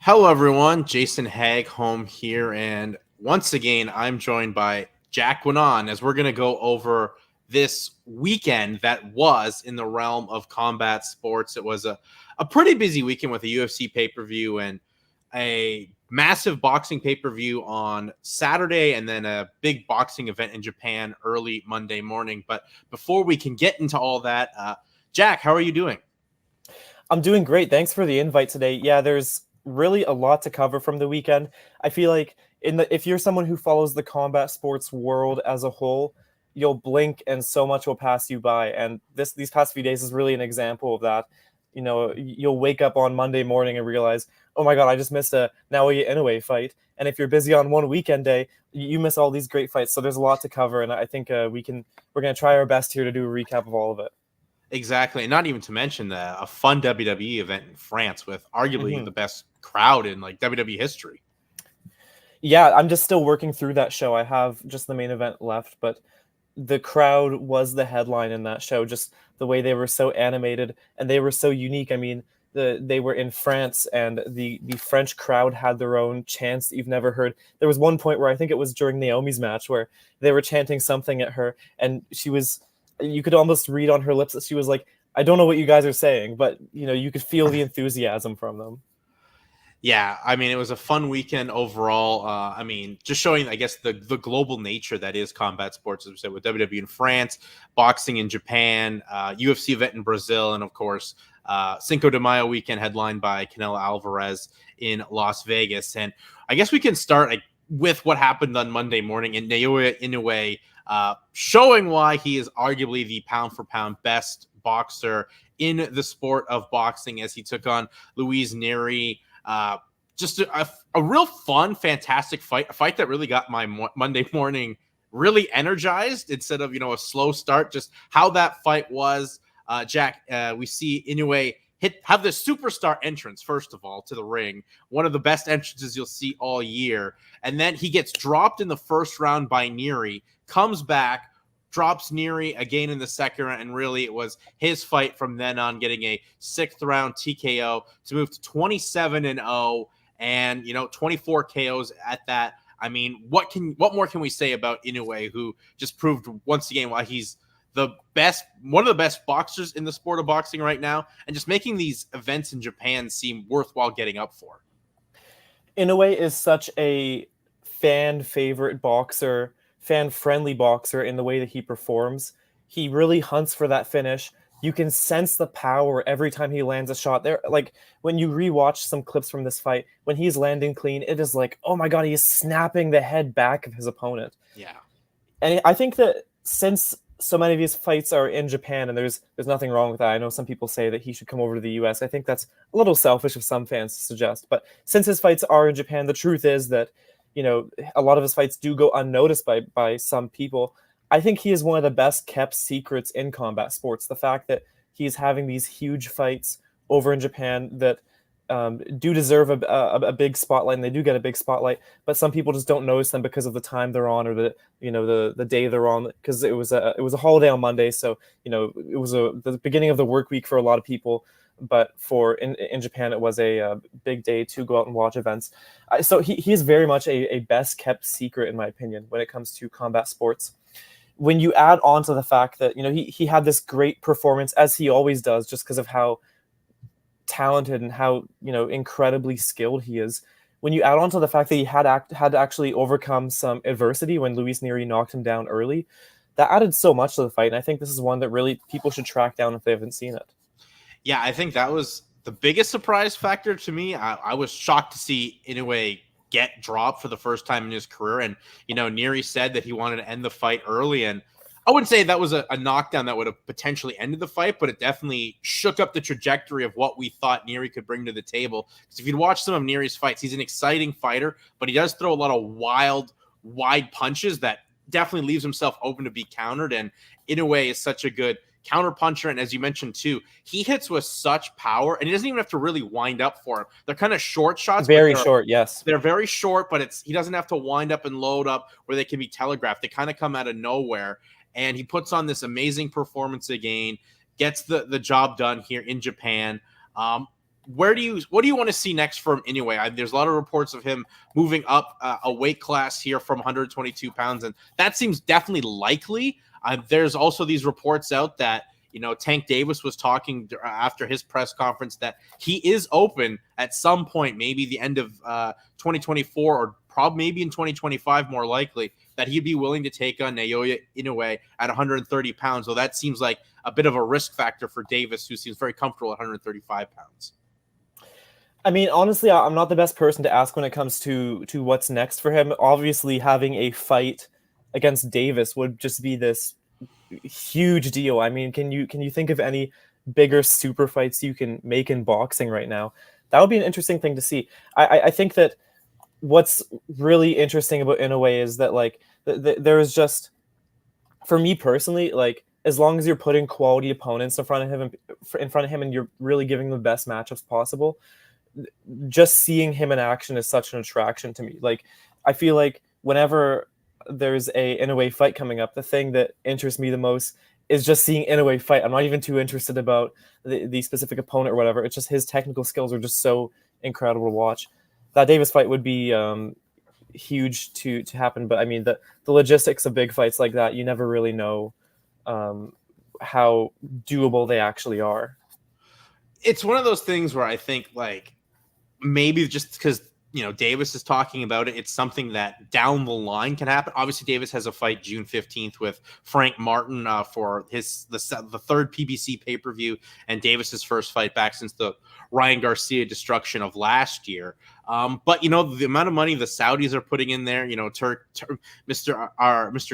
Hello, everyone. Jason Hagholm here, and once again, I'm joined by Jack Wannan as we're going to go over this weekend that was in the realm of combat sports. It was a pretty busy weekend with a UFC pay-per-view and a massive boxing pay-per-view on Saturday, and then a big boxing event in Japan early Monday morning. But before we can get into all that, Jack, how are you doing? I'm doing great. Thanks for the invite today. Yeah, there's really a lot to cover from the weekend. I feel like if you're someone who follows the combat sports world as a whole, you'll blink and so much will pass you by. And these past few days is really an example of that. You know, you'll wake up on Monday morning and realize, oh my God, I just missed a Naoya Inoue fight. And if you're busy on one weekend day, you miss all these great fights. So there's a lot to cover, and I think we're gonna try our best here to do a recap of all of it. Exactly. And not even to mention a fun WWE event in France with arguably Mhm. the best crowd in like WWE history. Yeah, I'm just still working through that show. I have just the main event left, but the crowd was the headline in that show. Just the way they were so animated and they were so unique. I mean, they were in France, and the French crowd had their own chants that you've never heard. There was one point where I think it was during Naomi's match where they were chanting something at her, and you could almost read on her lips that she was like, "I don't know what you guys are saying," but you could feel the enthusiasm from them. Yeah, I mean, it was a fun weekend overall. I mean, just showing, I guess, the global nature that is combat sports, as we said, with WWE in France, boxing in Japan, UFC event in Brazil, and of course, Cinco de Mayo weekend headlined by Canelo Alvarez in Las Vegas. And I guess we can start with what happened on Monday morning in Nayoa Inoue, showing why he is arguably the pound for pound best boxer in the sport of boxing as he took on Luis Neri. Just a real fun, fantastic fight, a fight that really got my Monday morning really energized instead of, a slow start. Just how that fight was. Jack, we see Inoue have the superstar entrance, first of all, to the ring. One of the best entrances you'll see all year. And then he gets dropped in the first round by Neri, comes back, drops Neri again in the second round, and really it was his fight from then on, getting a sixth round TKO to move to 27-0 and 24 KOs at that. I mean, what more can we say about Inoue, who just proved once again why he's one of the best boxers in the sport of boxing right now, and just making these events in Japan seem worthwhile getting up for. Inoue is such a fan favorite boxer, fan friendly boxer in the way that he performs. He really hunts for that finish. You can sense the power every time he lands a shot. There, like when you rewatch some clips from this fight, when he's landing clean, it is like, oh my God, he is snapping the head back of his opponent. Yeah. And I think that since so many of his fights are in Japan, and there's nothing wrong with that. I know some people say that he should come over to the US. I think that's a little selfish of some fans to suggest. But since his fights are in Japan, the truth is that, a lot of his fights do go unnoticed by some people. I think he is one of the best kept secrets in combat sports. The fact that he's having these huge fights over in Japan that do deserve a big spotlight, and they do get a big spotlight, but some people just don't notice them because of the time they're on, or the day they're on, because it was a holiday on Monday, so it was the beginning of the work week for a lot of people. But in Japan, it was a big day to go out and watch events. So he is very much a best kept secret, in my opinion, when it comes to combat sports. When you add on to the fact that he had this great performance, as he always does, just because of how talented and how incredibly skilled he is. When you add on to the fact that he had to actually overcome some adversity when Luis Neri knocked him down early, that added so much to the fight. And I think this is one that really people should track down if they haven't seen it. Yeah, I think that was the biggest surprise factor to me. I was shocked to see Inoue get dropped for the first time in his career. And, Neri said that he wanted to end the fight early. And I wouldn't say that was a knockdown that would have potentially ended the fight, but it definitely shook up the trajectory of what we thought Neri could bring to the table. Because if you'd watch some of Neri's fights, he's an exciting fighter, but he does throw a lot of wide punches that definitely leaves himself open to be countered. And Inoue is such a good counter puncher, and as you mentioned too, he hits with such power, and he doesn't even have to really wind up for him. They're kind of short shots, very short. Yes, they're very short, but he doesn't have to wind up and load up where they can be telegraphed. They kind of come out of nowhere, and he puts on this amazing performance again, gets the job done here in Japan. what do you want to see next from Inoue? There's a lot of reports of him moving up a weight class here from 122 pounds, and that seems definitely likely. There's also these reports out that Tank Davis was talking after his press conference that he is open at some point, maybe the end of 2024 or probably maybe in 2025, more likely, that he'd be willing to take on Nayoa Inoue at 130 pounds. So that seems like a bit of a risk factor for Davis, who seems very comfortable at 135 pounds. I mean, honestly, I'm not the best person to ask when it comes to what's next for him. Obviously, having a fight against Davis would just be this huge deal. I mean, can you think of any bigger super fights you can make in boxing right now? That would be an interesting thing to see. I think that what's really interesting about Inoue is that like there is just, for me personally, like as long as you're putting quality opponents in front of him and you're really giving them the best matchups possible, just seeing him in action is such an attraction to me. Like, I feel like whenever there's a Inoue fight coming up, the thing that interests me the most is just seeing Inoue fight. I'm not even too interested about the specific opponent or whatever. It's just his technical skills are just so incredible to watch. That Davis fight would be huge to happen, but I mean the logistics of big fights like that, you never really know how doable they actually are. It's one of those things where I think like maybe just because Davis is talking about it, it's something that down the line can happen. Obviously, Davis has a fight June 15th with Frank Martin for the third PBC pay-per-view, and Davis's first fight back since the Ryan Garcia destruction of last year. But the amount of money the Saudis are putting in there, Mr.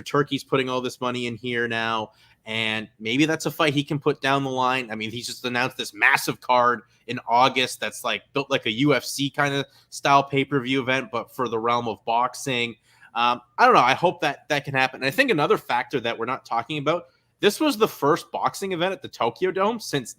Turkey's putting all this money in here now. And maybe that's a fight he can put down the line. I mean, he's just announced this massive card in August that's like built like a UFC kind of style pay-per-view event, but for the realm of boxing. I don't know. I hope that can happen. And I think another factor that we're not talking about, this was the first boxing event at the Tokyo Dome since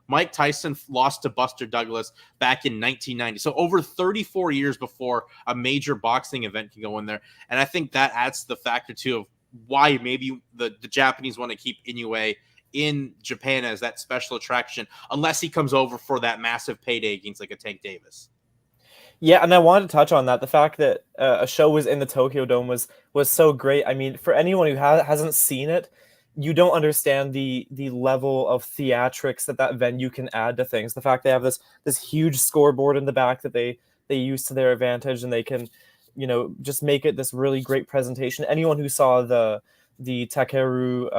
Mike Tyson lost to Buster Douglas back in 1990. So over 34 years before a major boxing event can go in there. And I think that adds to the factor too of why maybe the Japanese want to keep Inoue in Japan as that special attraction, unless he comes over for that massive payday against like a Tank Davis. Yeah, and I wanted to touch on that. The fact that a show was in the Tokyo Dome was so great. I mean, for anyone who hasn't seen it, you don't understand the level of theatrics that venue can add to things. The fact they have this huge scoreboard in the back that they use to their advantage, and they can just make it this really great presentation. Anyone who saw the Takeru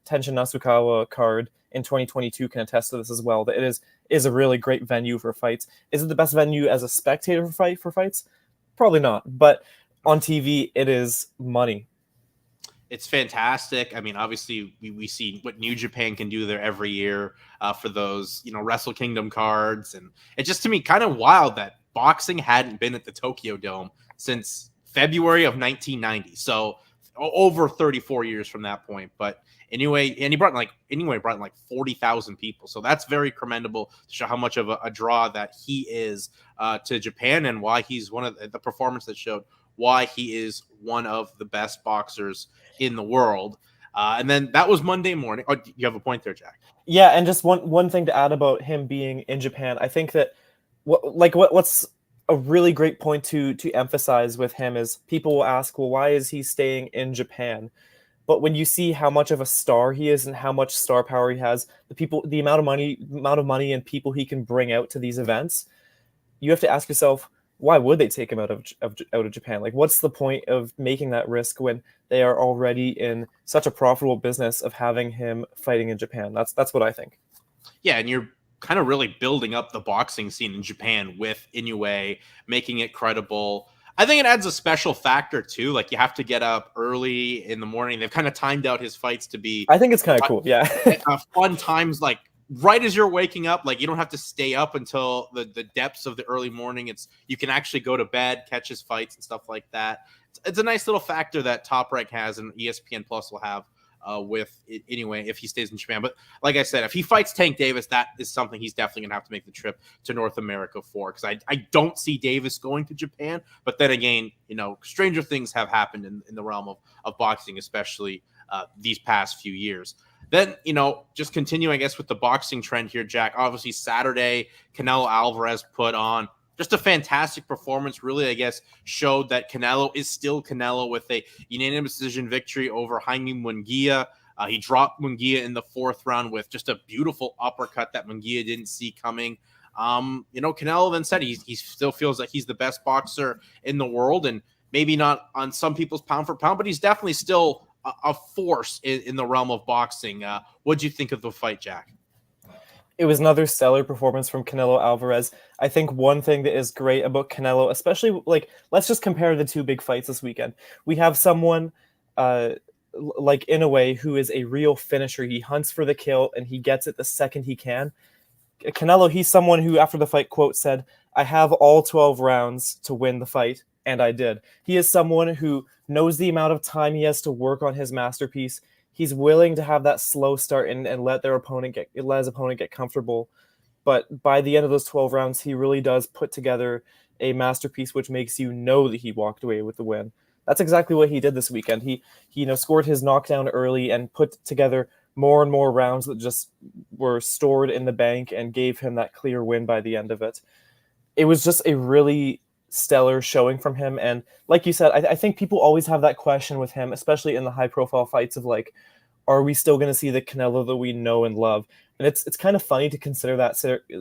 Tenshin Nasukawa card in 2022 can attest to this as well, that it is a really great venue for fights. Is it the best venue as a spectator for fights? Probably not, but on TV, it is money. It's fantastic. I mean, obviously, we see what New Japan can do there every year for those, Wrestle Kingdom cards. And it's just, to me, kind of wild that boxing hadn't been at the Tokyo Dome since February of 1990. So over 34 years from that point. But anyway, and he brought in like 40,000 people. So that's very commendable to show how much of a draw that he is to Japan, and why he's one of the performance that showed why he is one of the best boxers in the world. And then that was Monday morning. Oh, you have a point there, Jack? Yeah, and just one thing to add about him being in Japan. I think that what's a really great point to emphasize with him is people will ask, well, why is he staying in Japan? But when you see how much of a star he is and how much star power he has, the amount of money and people he can bring out to these events, you have to ask yourself, why would they take him out of Japan? Like, what's the point of making that risk when they are already in such a profitable business of having him fighting in Japan? That's what I think. Yeah, and you're kind of really building up the boxing scene in Japan with Inoue, making it credible. I think it adds a special factor too. Like, you have to get up early in the morning. They've kind of timed out his fights to be, I think it's kind of cool. Yeah. Fun times, like right as you're waking up. Like, you don't have to stay up until the depths of the early morning. You can actually go to bed, catch his fights and stuff like that. It's a nice little factor that Top Rank has, and ESPN Plus will have with it anyway if he stays in Japan. But like I said, if he fights Tank Davis, that is something he's definitely gonna have to make the trip to North America for, because I don't see Davis going to Japan. But then again, stranger things have happened in the realm of boxing, especially these past few years. Then, just continuing, I guess, with the boxing trend here, Jack. Obviously, Saturday, Canelo Alvarez put on just a fantastic performance. Really, I guess, showed that Canelo is still Canelo with a unanimous decision victory over Jaime Mungia. He dropped Mungia in the 4th round with just a beautiful uppercut that Mungia didn't see coming. Canelo then said he still feels like he's the best boxer in the world, and maybe not on some people's pound for pound, but he's definitely still a force in the realm of boxing. What do you think of the fight, Jack? It was another stellar performance from Canelo Alvarez. I think one thing that is great about Canelo, especially let's just compare the 2 big fights this weekend. We have someone like Inoue, who is a real finisher. He hunts for the kill and he gets it the second he can. Canelo, he's someone who after the fight quote said, "I have all 12 rounds to win the fight, and I did." He is someone who knows the amount of time he has to work on his masterpiece. He's willing to have that slow start and let his opponent get comfortable. But by the end of those 12 rounds, he really does put together a masterpiece which makes you know that he walked away with the win. That's exactly what he did this weekend. He scored his knockdown early and put together more and more rounds that just were stored in the bank and gave him that clear win by the end of it. It was just a really stellar showing from him. And like you said, I think people always have that question with him, especially in the high-profile fights of are we still going to see the Canelo that we know and love? And it's kind of funny to consider that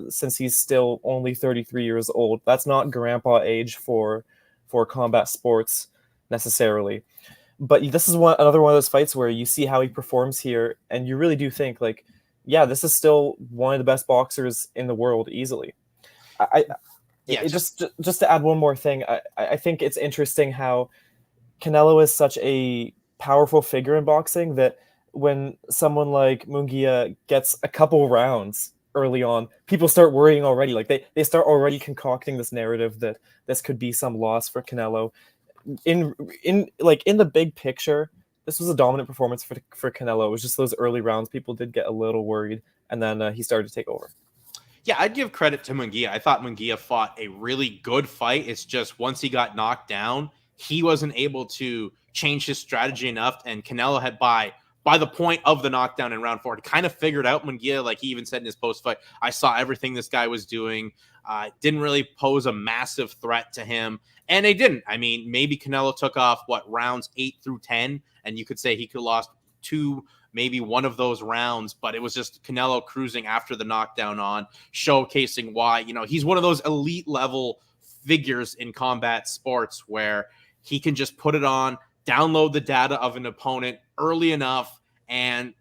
since he's still only 33 years old. That's not grandpa age for combat sports necessarily. But this is another one of those fights where you see how he performs here, and you really do think, yeah, this is still one of the best boxers in the world easily. Just to add one more thing, I think it's interesting how Canelo is such a powerful figure in boxing that when someone like Mungia gets a couple rounds early on, people start worrying already. They start already concocting this narrative that this could be some loss for Canelo. In the big picture, this was a dominant performance for Canelo. It was just those early rounds people did get a little worried, and then he started to take over. Yeah, I'd give credit to Mungia. I thought Mungia fought a really good fight. It's just once he got knocked down, he wasn't able to change his strategy enough, and Canelo had by the point of the knockdown in round 4, he kind of figured out Mungia. Like he even said in his post-fight, I saw everything this guy was doing. Didn't really pose a massive threat to him. And they didn't. I mean, maybe Canelo took off, rounds 8 through 10, and you could say he could have lost 2, maybe one of those rounds, but it was just Canelo cruising after the knockdown on, showcasing why, he's one of those elite level figures in combat sports where he can just put it on, download the data of an opponent early enough and,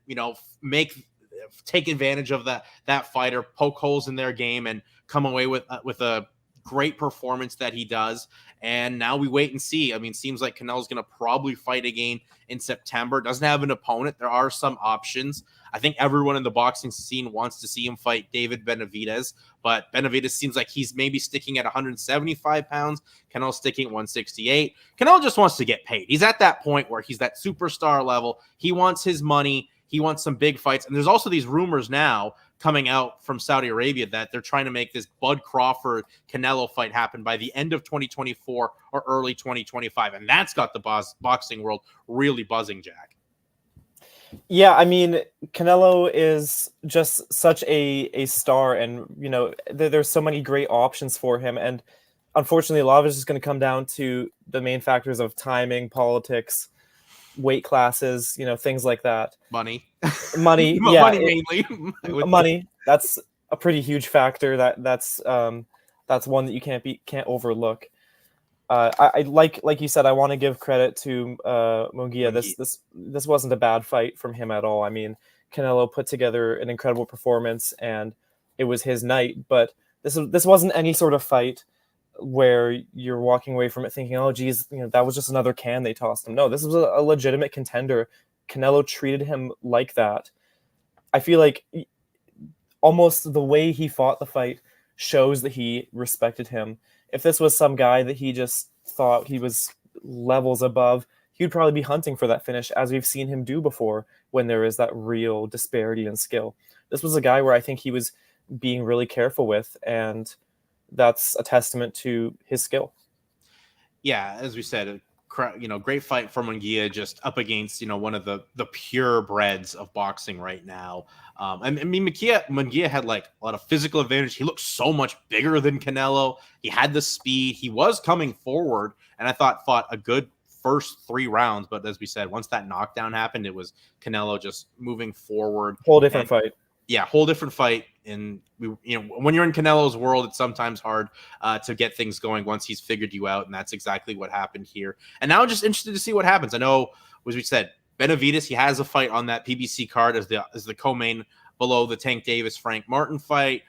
take advantage of that fighter, poke holes in their game and come away with a great performance that he does. And now we wait and see. I mean, seems like Canelo's going to probably fight again in September. Doesn't have an opponent. There are some options. I think everyone in the boxing scene wants to see him fight David Benavidez, but Benavidez seems like he's maybe sticking at 175 pounds. Canelo's sticking at 168. Canelo just wants to get paid. He's at that point where he's that superstar level. He wants his money. He wants some big fights. And there's also these rumors now coming out from Saudi Arabia that they're trying to make this Bud Crawford-Canelo fight happen by the end of 2024 or early 2025. And that's got the boxing world really buzzing, Jack. Yeah, I mean, Canelo is just such a star, and, there's so many great options for him. And unfortunately, a lot of it is just going to come down to the main factors of timing, politics, weight classes, things like that. Money, yeah, money mainly. Money. That's a pretty huge factor. That's one that you can't overlook. I like you said, I want to give credit to Mungia. This wasn't a bad fight from him at all. I mean, Canelo put together an incredible performance, and it was his night. But this wasn't any sort of fight where you're walking away from it thinking, oh, geez, that was just another can they tossed him. No, this was a legitimate contender. Canelo treated him like that. I feel like almost the way he fought the fight shows that he respected him. If this was some guy that he just thought he was levels above, he'd probably be hunting for that finish, as we've seen him do before when there is that real disparity in skill. This was a guy where I think he was being really careful with, and that's a testament to his skill. Yeah, as we said, great fight for Mungia, just up against, one of the purebreds of boxing right now. I mean, Mungia had like a lot of physical advantage. He looked so much bigger than Canelo. He had the speed. He was coming forward, and I thought fought a good first 3 rounds. But as we said, once that knockdown happened, it was Canelo just moving forward. Whole different fight. Yeah, whole different fight. And when you're in Canelo's world, it's sometimes hard to get things going once he's figured you out, and that's exactly what happened here. And now I'm just interested to see what happens. I know, as we said, Benavidez, he has a fight on that PBC card as the co-main below the Tank Davis Frank Martin fight.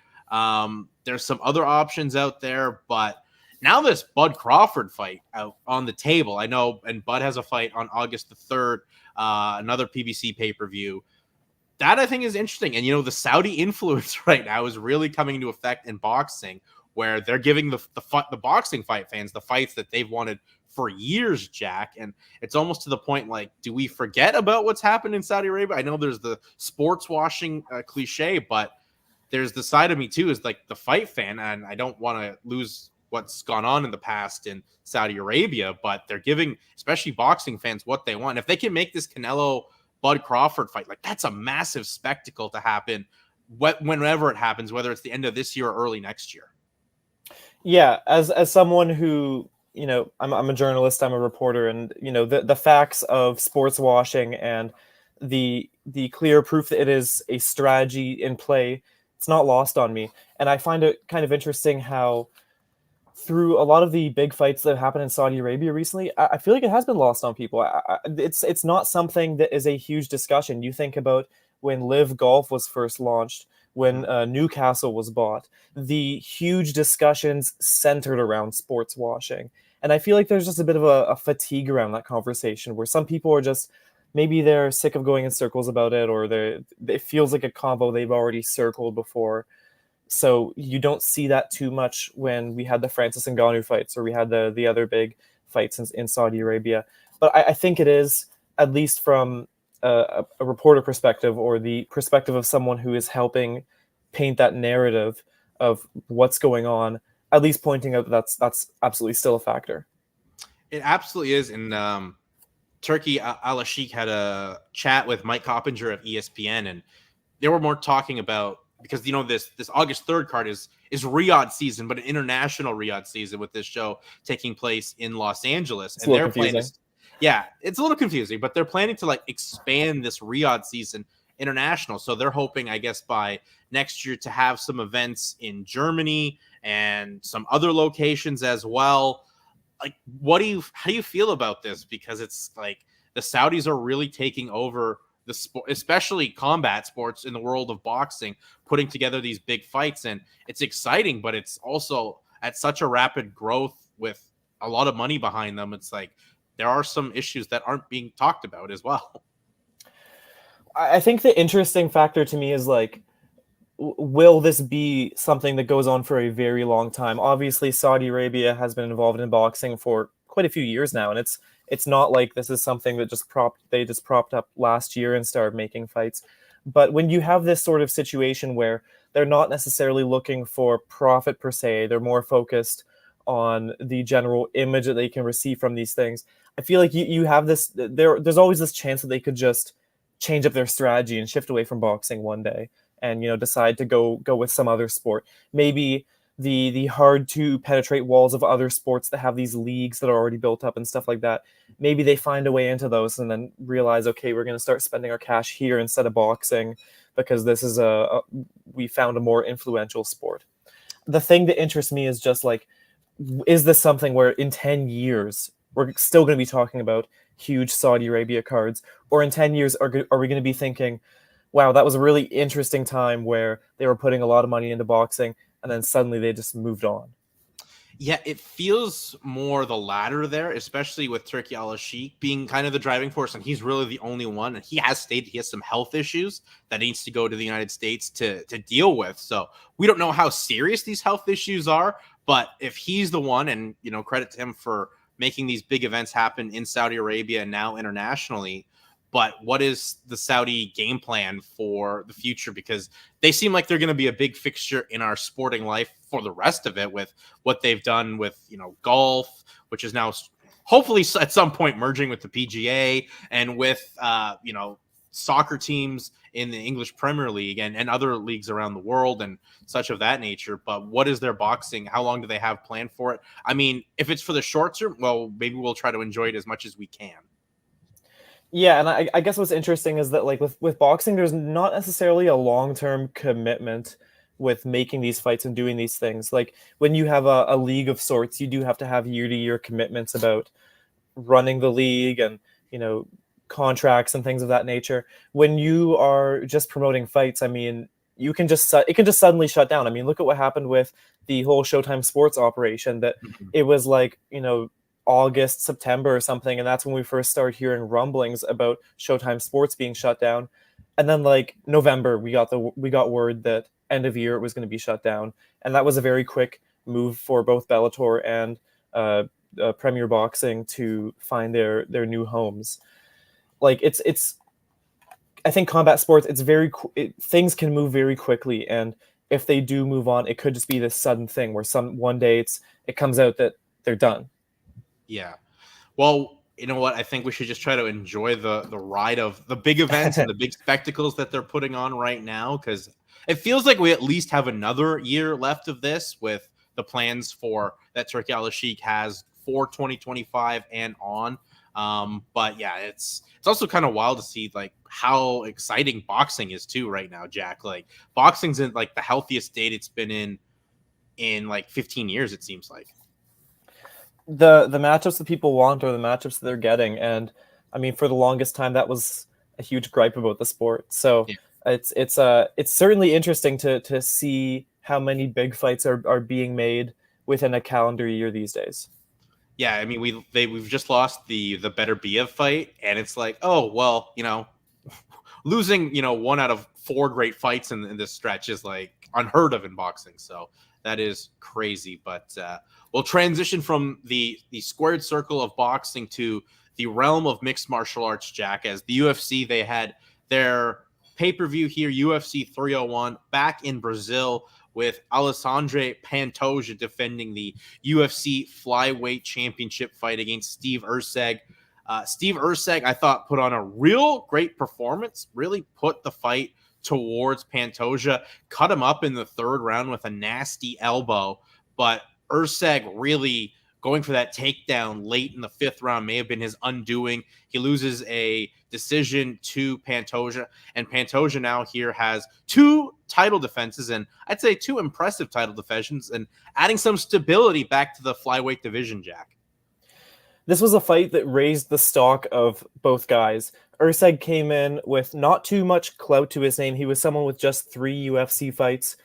There's some other options out there, but now this Bud Crawford fight out on the table. I know, and Bud has a fight on August the 3rd, another PBC pay-per-view. That I think is interesting. And, the Saudi influence right now is really coming into effect in boxing, where they're giving the boxing fight fans the fights that they've wanted for years, Jack. And it's almost to the point, like, do we forget about what's happened in Saudi Arabia? I know there's the sports washing cliche, but there's the side of me too, is like the fight fan. And I don't want to lose what's gone on in the past in Saudi Arabia, but they're giving, especially boxing fans, what they want. If they can make this Canelo Bud Crawford fight, like, that's a massive spectacle to happen whenever it happens, whether it's the end of this year or early next year. Yeah, as someone who, I'm a journalist, I'm a reporter, and the facts of sports washing and the clear proof that it is a strategy in play, it's not lost on me. And I find it kind of interesting how through a lot of the big fights that have happened in Saudi Arabia recently, I feel like it has been lost on people. It's not something that is a huge discussion. You think about when Live Golf was first launched, when Newcastle was bought, the huge discussions centered around sports washing. And I feel like there's just a bit of a fatigue around that conversation, where some people are just, maybe they're sick of going in circles about it, or it feels like a combo they've already circled before. So you don't see that too much when we had the Francis Ngannou fights, or we had the other big fights in Saudi Arabia. But I think it is, at least from a reporter perspective, or the perspective of someone who is helping paint that narrative of what's going on, at least pointing out that that's absolutely still a factor. It absolutely is. And Turki Al-Sheikh had a chat with Mike Coppinger of ESPN, and they were more talking about, because this August 3rd card is Riyadh season, but an international Riyadh season, with this show taking place in Los Angeles. It's and they're playing this, it's a little confusing, but they're planning to expand this Riyadh season international. So they're hoping, I guess, by next year to have some events in Germany and some other locations as well. Like, how do you feel about this? Because it's like the Saudis are really taking over the sport, especially combat sports in the world of boxing, putting together these big fights, and it's exciting, but it's also at such a rapid growth with a lot of money behind them. It's like there are some issues that aren't being talked about as well. I think the interesting factor to me is, like, will this be something that goes on for a very long time? Obviously, Saudi Arabia has been involved in boxing for quite a few years now, and it's not like this is something that they just propped up last year and started making fights. But when you have this sort of situation where they're not necessarily looking for profit per se, they're more focused on the general image that they can receive from these things, I feel like you have this, there's always this chance that they could just change up their strategy and shift away from boxing one day and, decide to go with some other sport. Maybe the hard to penetrate walls of other sports that have these leagues that are already built up and stuff like that. Maybe they find a way into those and then realize, okay, we're going to start spending our cash here instead of boxing, because this is we found a more influential sport. The thing that interests me is just like, is this something where in 10 years we're still going to be talking about huge Saudi Arabia cards, or in 10 years are we going to be thinking, wow, that was a really interesting time where they were putting a lot of money into boxing, and then suddenly they just moved on? Yeah, it feels more the latter there, especially with Turki Al-Sheikh being kind of the driving force, and he's really the only one. And he has stated he has some health issues that needs to go to the United States to deal with. So we don't know how serious these health issues are, but if he's the one, and credit to him for making these big events happen in Saudi Arabia and now internationally. But what is the Saudi game plan for the future? Because they seem like they're going to be a big fixture in our sporting life for the rest of it, with what they've done with, golf, which is now hopefully at some point merging with the PGA and with soccer teams in the English Premier League and other leagues around the world and such of that nature. But what is their boxing? How long do they have planned for it? I mean, if it's for the short term, well, maybe we'll try to enjoy it as much as we can. Yeah, and I guess what's interesting is that like with boxing, there's not necessarily a long-term commitment with making these fights and doing these things. Like when you have a league of sorts, you do have to have year-to-year commitments about running the league and, contracts and things of that nature. When you are just promoting fights, I mean, it can just suddenly shut down. I mean, look at what happened with the whole Showtime Sports operation, that it was like, August, September or something, and that's when we first started hearing rumblings about Showtime Sports being shut down. And then like November, we got word that end of year it was going to be shut down, and that was a very quick move for both Bellator and Premier Boxing to find their new homes. Like it's I think combat sports, things can move very quickly, and if they do move on, it could just be this sudden thing where one day it comes out that they're done. Yeah. Well, you know what? I think we should just try to enjoy the ride of the big events and the big spectacles that they're putting on right now, because it feels like we at least have another year left of this with the plans for that Turki Al-Sheikh has for 2025 and on. But yeah, it's also kind of wild to see like how exciting boxing is too right now, Jack. Like boxing's in like the healthiest state it's been in like 15 years, it seems like. The matchups that people want are the matchups that they're getting, and I mean, for the longest time that was a huge gripe about the sport. So yeah. It's certainly interesting to see how many big fights are being made within a calendar year these days. Yeah, I mean, we've just lost the Better Biev fight, and it's like, oh well, losing 1 out of 4 great fights in this stretch is like unheard of in boxing. So that is crazy. But we'll transition from the squared circle of boxing to the realm of mixed martial arts, Jack. As the UFC, they had their pay-per-view here, UFC 301, back in Brazil, with Alexandre Pantoja defending the UFC Flyweight Championship fight against Steve Erceg. Steve Erceg, I thought, put on a real great performance, really put the fight towards Pantoja, cut him up in the 3rd round with a nasty elbow, but Erceg really going for that takedown late in the 5th round may have been his undoing. He loses a decision to Pantoja, and Pantoja now here has 2 title defenses, and I'd say 2 impressive title defenses, and adding some stability back to the flyweight division, Jack. This was a fight that raised the stock of both guys. Erceg came in with not too much clout to his name. He was someone with just 3 UFC fights,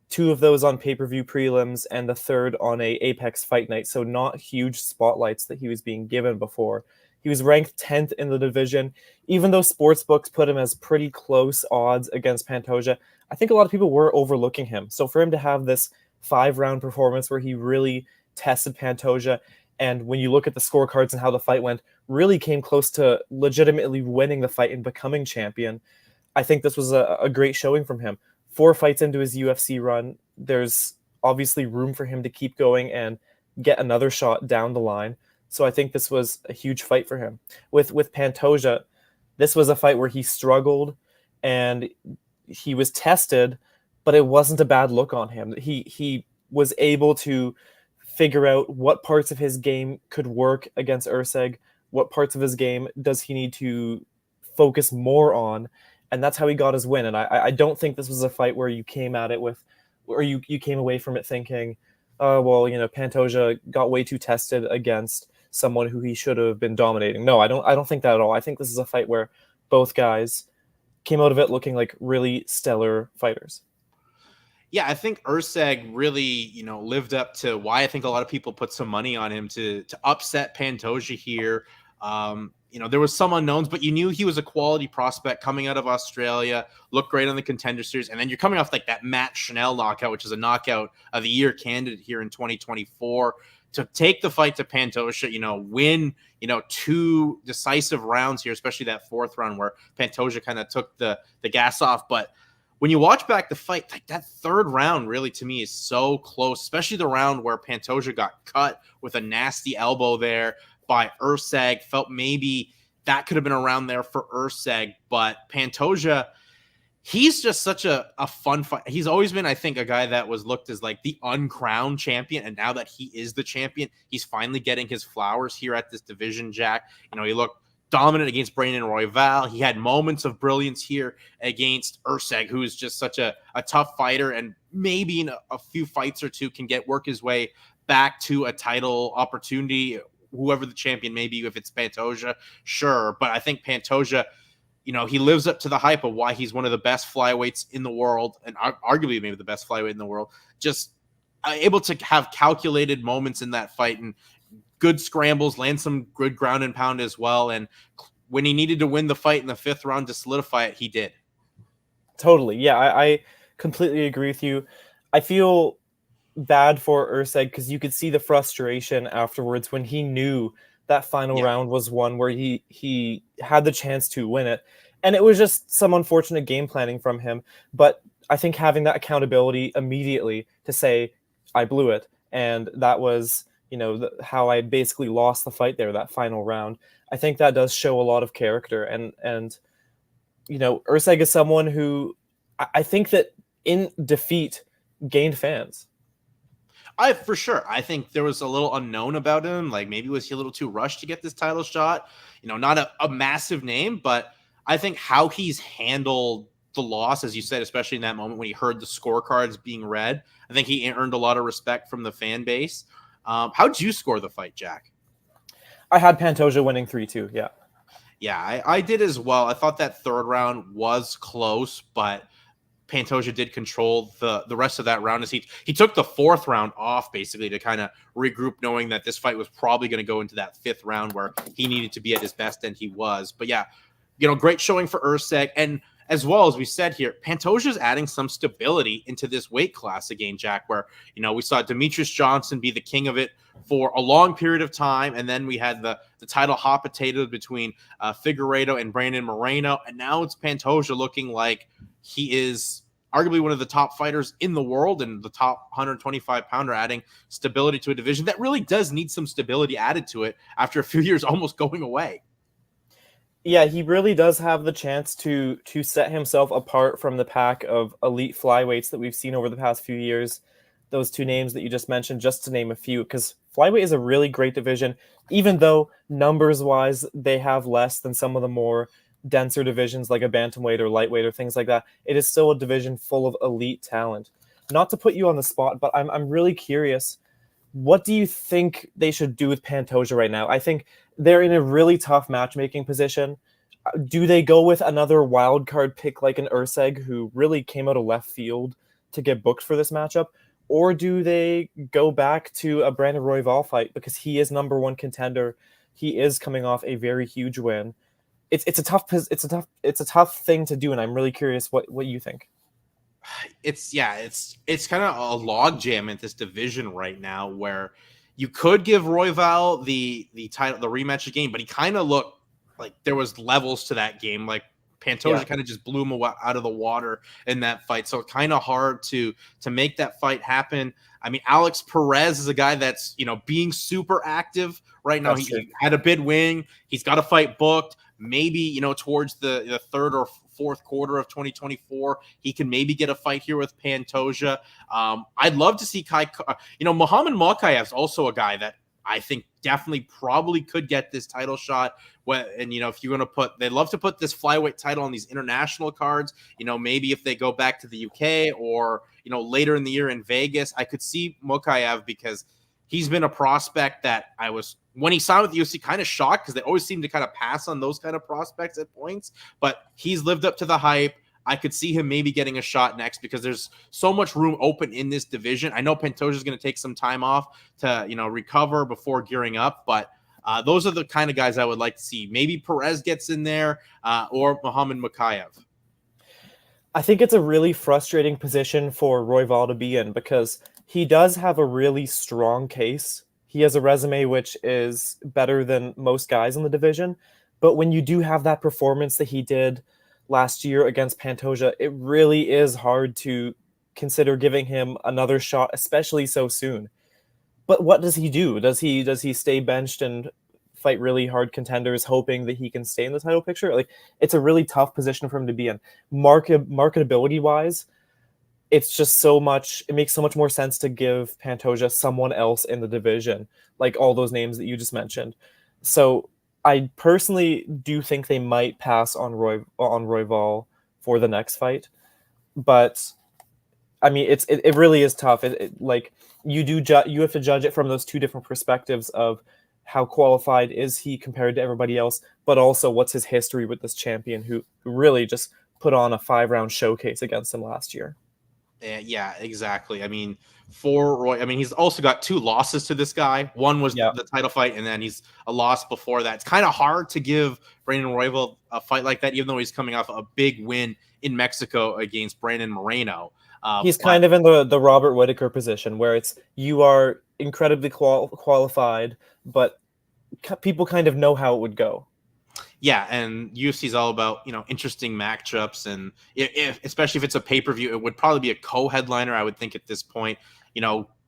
2 of those on pay-per-view prelims, and the 3rd on a Apex fight night, so not huge spotlights that he was being given before. He was ranked 10th in the division. Even though sportsbooks put him as pretty close odds against Pantoja, I think a lot of people were overlooking him. So for him to have this 5-round performance where he really tested Pantoja, and when you look at the scorecards and how the fight went, really came close to legitimately winning the fight and becoming champion, I think this was a great showing from him. 4 fights into his UFC run, there's obviously room for him to keep going and get another shot down the line. So I think this was a huge fight for him. With Pantoja, this was a fight where he struggled and he was tested, but it wasn't a bad look on him. He was able to figure out what parts of his game could work against Erceg, what parts of his game does he need to focus more on, and that's how he got his win. And I don't think this was a fight where you came at it with, or you came away from it thinking, Pantoja got way too tested against someone who he should have been dominating. No, I don't think that at all. I think this is a fight where both guys came out of it looking like really stellar fighters. Yeah, I think Erceg really, lived up to why I think a lot of people put some money on him to upset Pantoja here. There was some unknowns, but you knew he was a quality prospect coming out of Australia, looked great on the Contender Series, and then you're coming off like that Matt Schnell knockout, which is a knockout of the year candidate here in 2024. To take the fight to Pantoja, win, 2 decisive rounds here, especially that 4th round where Pantoja kind of took the gas off. But when you watch back the fight, like that 3rd round really to me is so close, especially the round where Pantoja got cut with a nasty elbow there. by Erceg. Felt maybe that could have been around there for Erceg, but Pantoja, he's just such a fun fight. He's always been, I think, a guy that was looked as like the uncrowned champion. And now that he is the champion, he's finally getting his flowers here at this division, Jack. He looked dominant against Brandon Royval. He had moments of brilliance here against Erceg, who is just such a tough fighter, and maybe in a few fights or two can work his way back to a title opportunity, whoever the champion may be. If it's Pantoja, sure. But I think Pantoja, he lives up to the hype of why he's one of the best flyweights in the world, and arguably maybe the best flyweight in the world. Just able to have calculated moments in that fight and good scrambles, land some good ground and pound as well. And when he needed to win the fight in the 5th round to solidify it, he did. Totally. Yeah, I completely agree with you. I feel bad for Erceg because you could see the frustration afterwards when he knew that final round was one where he had the chance to win it. And it was just some unfortunate game planning from him. But I think having that accountability immediately to say, I blew it, and that was how I basically lost the fight there, that final round. I think that does show a lot of character. And Erceg is someone who I think that in defeat gained fans. For sure. I think there was a little unknown about him. Like maybe was he a little too rushed to get this title shot? Not a massive name, but I think how he's handled the loss, as you said, especially in that moment when he heard the scorecards being read, I think he earned a lot of respect from the fan base. How'd you score the fight, Jack? I had Pantoja winning 3-2. Yeah. Yeah, I did as well. I thought that 3rd round was close, but Pantoja did control the rest of that round. As he took the 4th round off basically to kind of regroup, knowing that this fight was probably going to go into that 5th round where he needed to be at his best, and he was. But yeah, great showing for Erceg. And as well, as we said here, Pantoja's adding some stability into this weight class again, Jack, where, we saw Demetrius Johnson be the king of it for a long period of time. And then we had the title hot potato between Figueiredo and Brandon Moreno. And now it's Pantoja looking like he is arguably one of the top fighters in the world and the top 125-pounder, adding stability to a division that really does need some stability added to it after a few years almost going away. Yeah, he really does have the chance to set himself apart from the pack of elite flyweights that we've seen over the past few years. Those 2 names that you just mentioned, just to name a few, because flyweight is a really great division, even though numbers-wise they have less than some of the more denser divisions like a bantamweight or lightweight or things like that. It is still a division full of elite talent. Not to put you on the spot, but I'm really curious. What do you think they should do with Pantoja right now? I think they're in a really tough matchmaking position. Do they go with another wild card pick like an Erceg, who really came out of left field to get booked for this matchup? Or do they go back to a Brandon Royval fight because he is number 1 contender? He is coming off a very huge win. It's a tough thing to do, and I'm really curious what you think. It's kind of a logjam at this division right now, where you could give Royval the title, the rematch game, but he kind of looked like there was levels to that game. Like Pantoja kind of just blew him out of the water in that fight, so kind of hard to make that fight happen. I mean, Alex Perez is a guy that's being super active right now. He had a bid win. He's got a fight booked. Maybe towards the 3rd or 4th quarter of 2024, he can maybe get a fight here with Pantoja. I'd love to see Muhammad Mokaev's also a guy that I think definitely probably could get this title shot. And if you're going to they love to put this flyweight title on these international cards. Maybe if they go back to the UK or later in the year in Vegas, I could see Mokaev, because he's been a prospect that I was, when he signed with the UFC, kind of shocked, because they always seem to kind of pass on those kind of prospects at points. But he's lived up to the hype. I could see him maybe getting a shot next, because there's so much room open in this division. I know Pantoja is going to take some time off to recover before gearing up, but those are the kind of guys I would like to see. Maybe Perez gets in there, or Muhammad Mokaev. I think it's a really frustrating position for Royval to be in, because he does have a really strong case. He has a resume which is better than most guys in the division. But when you do have that performance that he did last year against Pantoja, it really is hard to consider giving him another shot, especially so soon. But what does he do? Does he stay benched and fight really hard contenders, hoping that he can stay in the title picture. Like, it's a really tough position for him to be in. Marketability wise, it's just so much. It makes so much more sense to give Pantoja someone else in the division, like all those names that you just mentioned. So I personally do think they might pass on Royval for the next fight, but I mean, it really is tough. Like, you have to judge it from those two different perspectives of how qualified is he compared to everybody else, but also what's his history with this champion who really just put on a 5-round showcase against him last year. Yeah, exactly. I mean, for Roy, I mean, he's also got 2 losses to this guy. One was the title fight, and then he's a loss before that. It's kind of hard to give Brandon Royval a fight like that, even though he's coming off a big win in Mexico against Brandon Moreno. He's kind of in the Robert Whittaker position, where you are incredibly qualified, but people kind of know how it would go. Yeah, and UFC is all about, interesting matchups, and especially if it's a pay-per-view, it would probably be a co-headliner, I would think, at this point.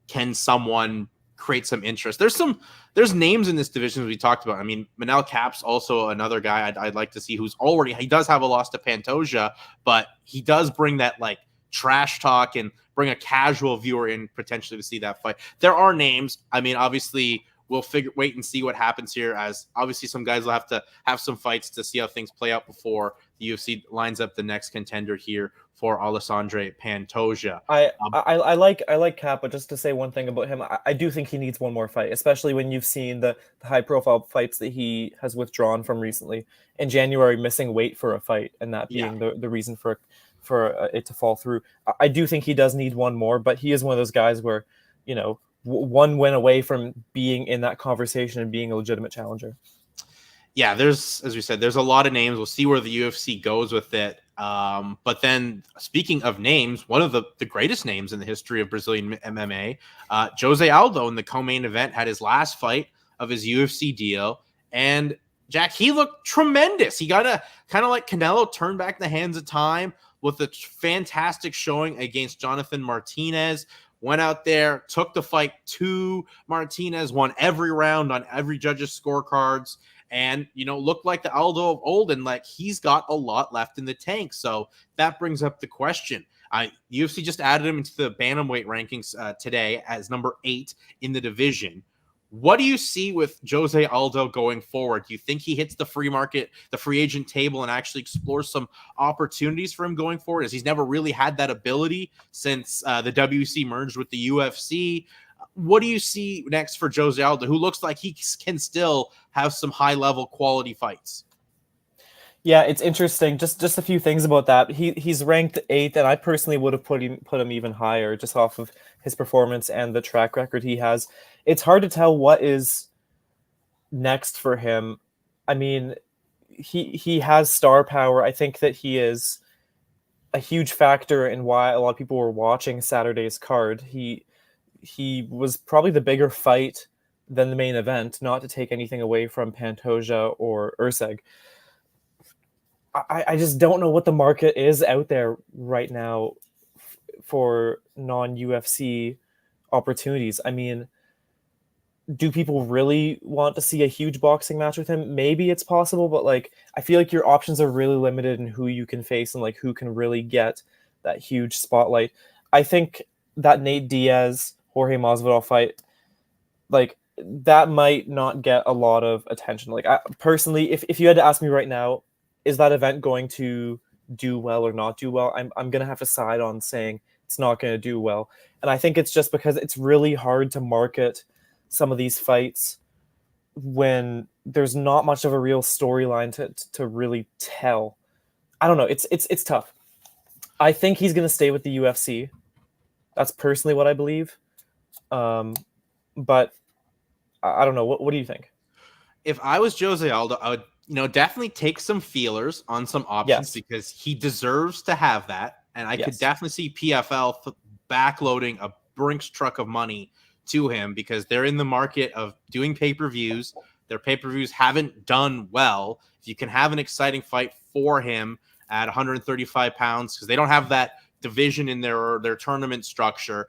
Can someone create some interest? There's names in this division we talked about. I mean, Manel Kape's also another guy I'd like to see, he does have a loss to Pantoja, but he does bring that like trash talk and bring a casual viewer in potentially to see that fight. There are names. I mean, obviously, we'll wait and see what happens here, as obviously some guys will have to have some fights to see how things play out before the UFC lines up the next contender here for Alexandre Pantoja. I like Kape, but just to say one thing about him, I do think he needs one more fight, especially when you've seen the high-profile fights that he has withdrawn from recently. In January, missing weight for a fight, and that being the reason for it to fall through. I do think he does need one more, but he is one of those guys where, one win away from being in that conversation and being a legitimate challenger. Yeah, as we said, there's a lot of names. We'll see where the UFC goes with it. But then, speaking of names, one of the greatest names in the history of Brazilian MMA, Jose Aldo, in the co-main event, had his last fight of his UFC deal. And Jack, he looked tremendous. He got kind of like Canelo, turn back the hands of time with a fantastic showing against Jonathan Martinez. Went out there, took the fight to Martinez, won every round on every judge's scorecards, and, looked like the Aldo of old, and like he's got a lot left in the tank. So that brings up the question. UFC just added him into the bantamweight rankings today as number 8 in the division. What do you see with Jose Aldo going forward? Do you think he hits the free market, the free agent table, and actually explores some opportunities for him going forward, as he's never really had that ability since the WC merged with the UFC? What do you see next for Jose Aldo, who looks like he can still have some high-level quality fights? Yeah, it's interesting. Just a few things about that. He's ranked 8th, and I personally would have put him even higher, just off of his performance and the track record he has. It's hard to tell what is next for him. I mean, he has star power. I think that he is a huge factor in why a lot of people were watching Saturday's card. He was probably the bigger fight than the main event, not to take anything away from Pantoja or Erceg. I just don't know what the market is out there right now for non-UFC opportunities. I mean, do people really want to see a huge boxing match with him? Maybe it's possible, but like, I feel like your options are really limited in who you can face and like who can really get that huge spotlight. I think that Nate Diaz, Jorge Masvidal fight, like, that might not get a lot of attention. Like, personally, if you had to ask me right now, is that event going to do well or not do well? I'm going to have to side on saying it's not going to do well. And I think it's just because it's really hard to market some of these fights when there's not much of a real storyline to really tell. I don't know. It's tough. I think he's going to stay with the UFC. That's personally what I believe. But I don't know. What do you think? If I was Jose Aldo, I would definitely take some feelers on some options, because he deserves to have that. And I could definitely see PFL backloading a Brinks truck of money to him, because they're in the market of doing pay-per-views. Their pay-per-views haven't done well. If you can have an exciting fight for him at 135 pounds, because they don't have that division in their tournament structure,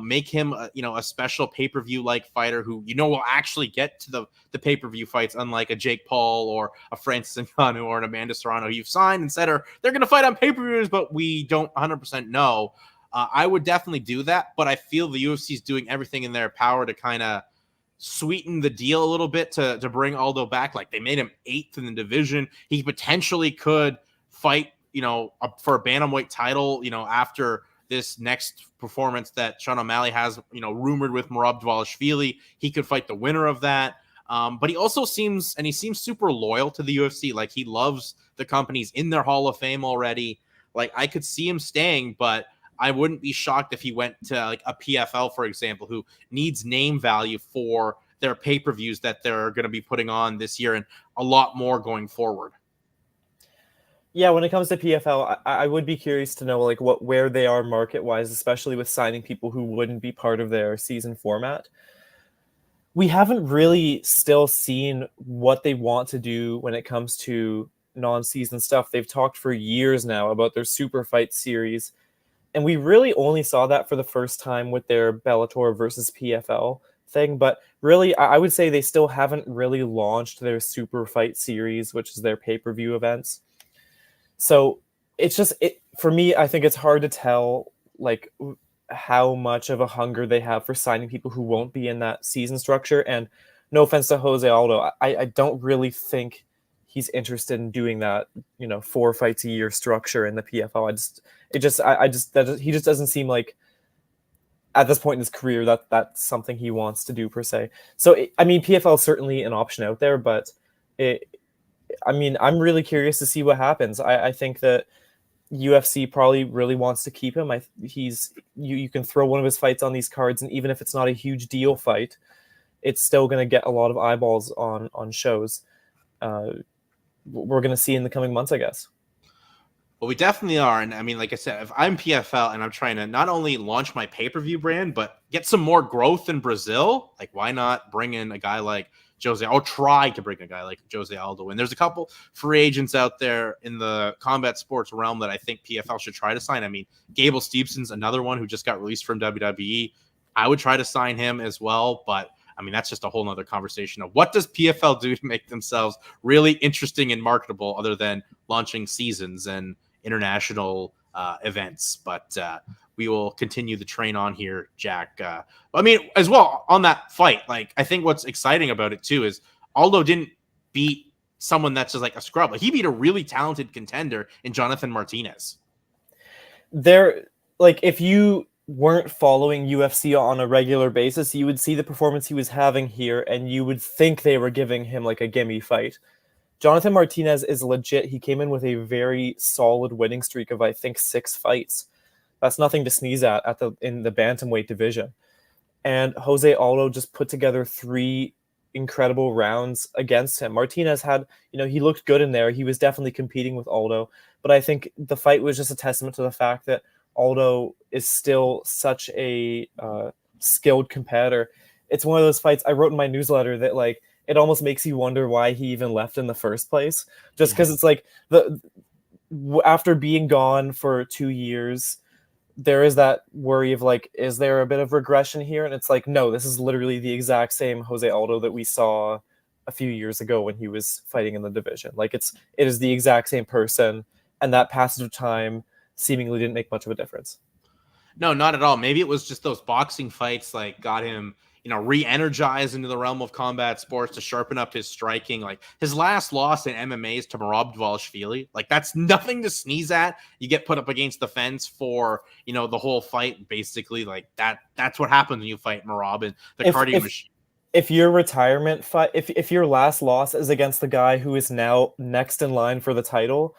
Make him, a special pay-per-view like fighter who will actually get to the pay-per-view fights, unlike a Jake Paul or a Francis Ngannou or an Amanda Serrano you've signed and said they're going to fight on pay-per-views, but we don't 100% know. I would definitely do that, but I feel the UFC is doing everything in their power to kind of sweeten the deal a little bit to bring Aldo back. Like, they made him 8th in the division. He potentially could fight, for a bantamweight title, after this next performance that Sean O'Malley has, rumored with Merab Dvalishvili. He could fight the winner of that. But he also seems super loyal to the UFC. Like, he loves the companies in their Hall of Fame already. Like, I could see him staying, but I wouldn't be shocked if he went to like a PFL, for example, who needs name value for their pay-per-views that they're going to be putting on this year and a lot more going forward. Yeah, when it comes to PFL, I would be curious to know like where they are market-wise, especially with signing people who wouldn't be part of their season format. We haven't really still seen what they want to do when it comes to non-season stuff. They've talked for years now about their super fight series, and we really only saw that for the first time with their Bellator versus PFL thing. But really, I would say they still haven't really launched their super fight series, which is their pay-per-view events. So it's just, for me, I think it's hard to tell like how much of a hunger they have for signing people who won't be in that season structure. And no offense to Jose Aldo, I don't really think he's interested in doing that, 4 fights a year structure in the PFL. He just doesn't seem like at this point in his career that's something he wants to do per se. So, PFL is certainly an option out there, but I'm really curious to see what happens. I think that UFC probably really wants to keep him. You can throw one of his fights on these cards, and even if it's not a huge deal fight, it's still going to get a lot of eyeballs on shows. We're going to see in the coming months, I guess. Well, we definitely are. And like I said, if I'm PFL and I'm trying to not only launch my pay-per-view brand, but get some more growth in Brazil, like, why not bring in a guy like Jose? I'll try to bring a guy like Jose Aldo. And there's a couple free agents out there in the combat sports realm that I think PFL should try to sign. Gable Stevenson's another one who just got released from WWE. I would try to sign him as well, but that's just a whole nother conversation of what does PFL do to make themselves really interesting and marketable other than launching seasons and international events. But we will continue the train on here, Jack. As well, on that fight, like, I think what's exciting about it too is Aldo didn't beat someone that's just like a scrub. Like, he beat a really talented contender in Jonathan Martinez. If you weren't following UFC on a regular basis, you would see the performance he was having here, and you would think they were giving him like a gimme fight. Jonathan Martinez is legit. He came in with a very solid winning streak of, I think, 6 fights. That's nothing to sneeze at in the bantamweight division. And Jose Aldo just put together 3 incredible rounds against him. Martinez had, he looked good in there. He was definitely competing with Aldo. But I think the fight was just a testament to the fact that Aldo is still such a skilled competitor. It's one of those fights I wrote in my newsletter that, like, it almost makes you wonder why he even left in the first place. Just because it's like after being gone for 2 years, there is that worry of like, is there a bit of regression here? And it's like, no, this is literally the exact same Jose Aldo that we saw a few years ago when he was fighting in the division. Like, it is the exact same person, and that passage of time seemingly didn't make much of a difference. No, not at all. Maybe it was just those boxing fights like got him, re-energized into the realm of combat sports to sharpen up his striking. Like, his last loss in MMA is to Merab Dvalishvili. Like, that's nothing to sneeze at. You get put up against the fence for, the whole fight, basically. Like, that's what happens when you fight Merab and the cardio machine. If your retirement fight, if your last loss is against the guy who is now next in line for the title,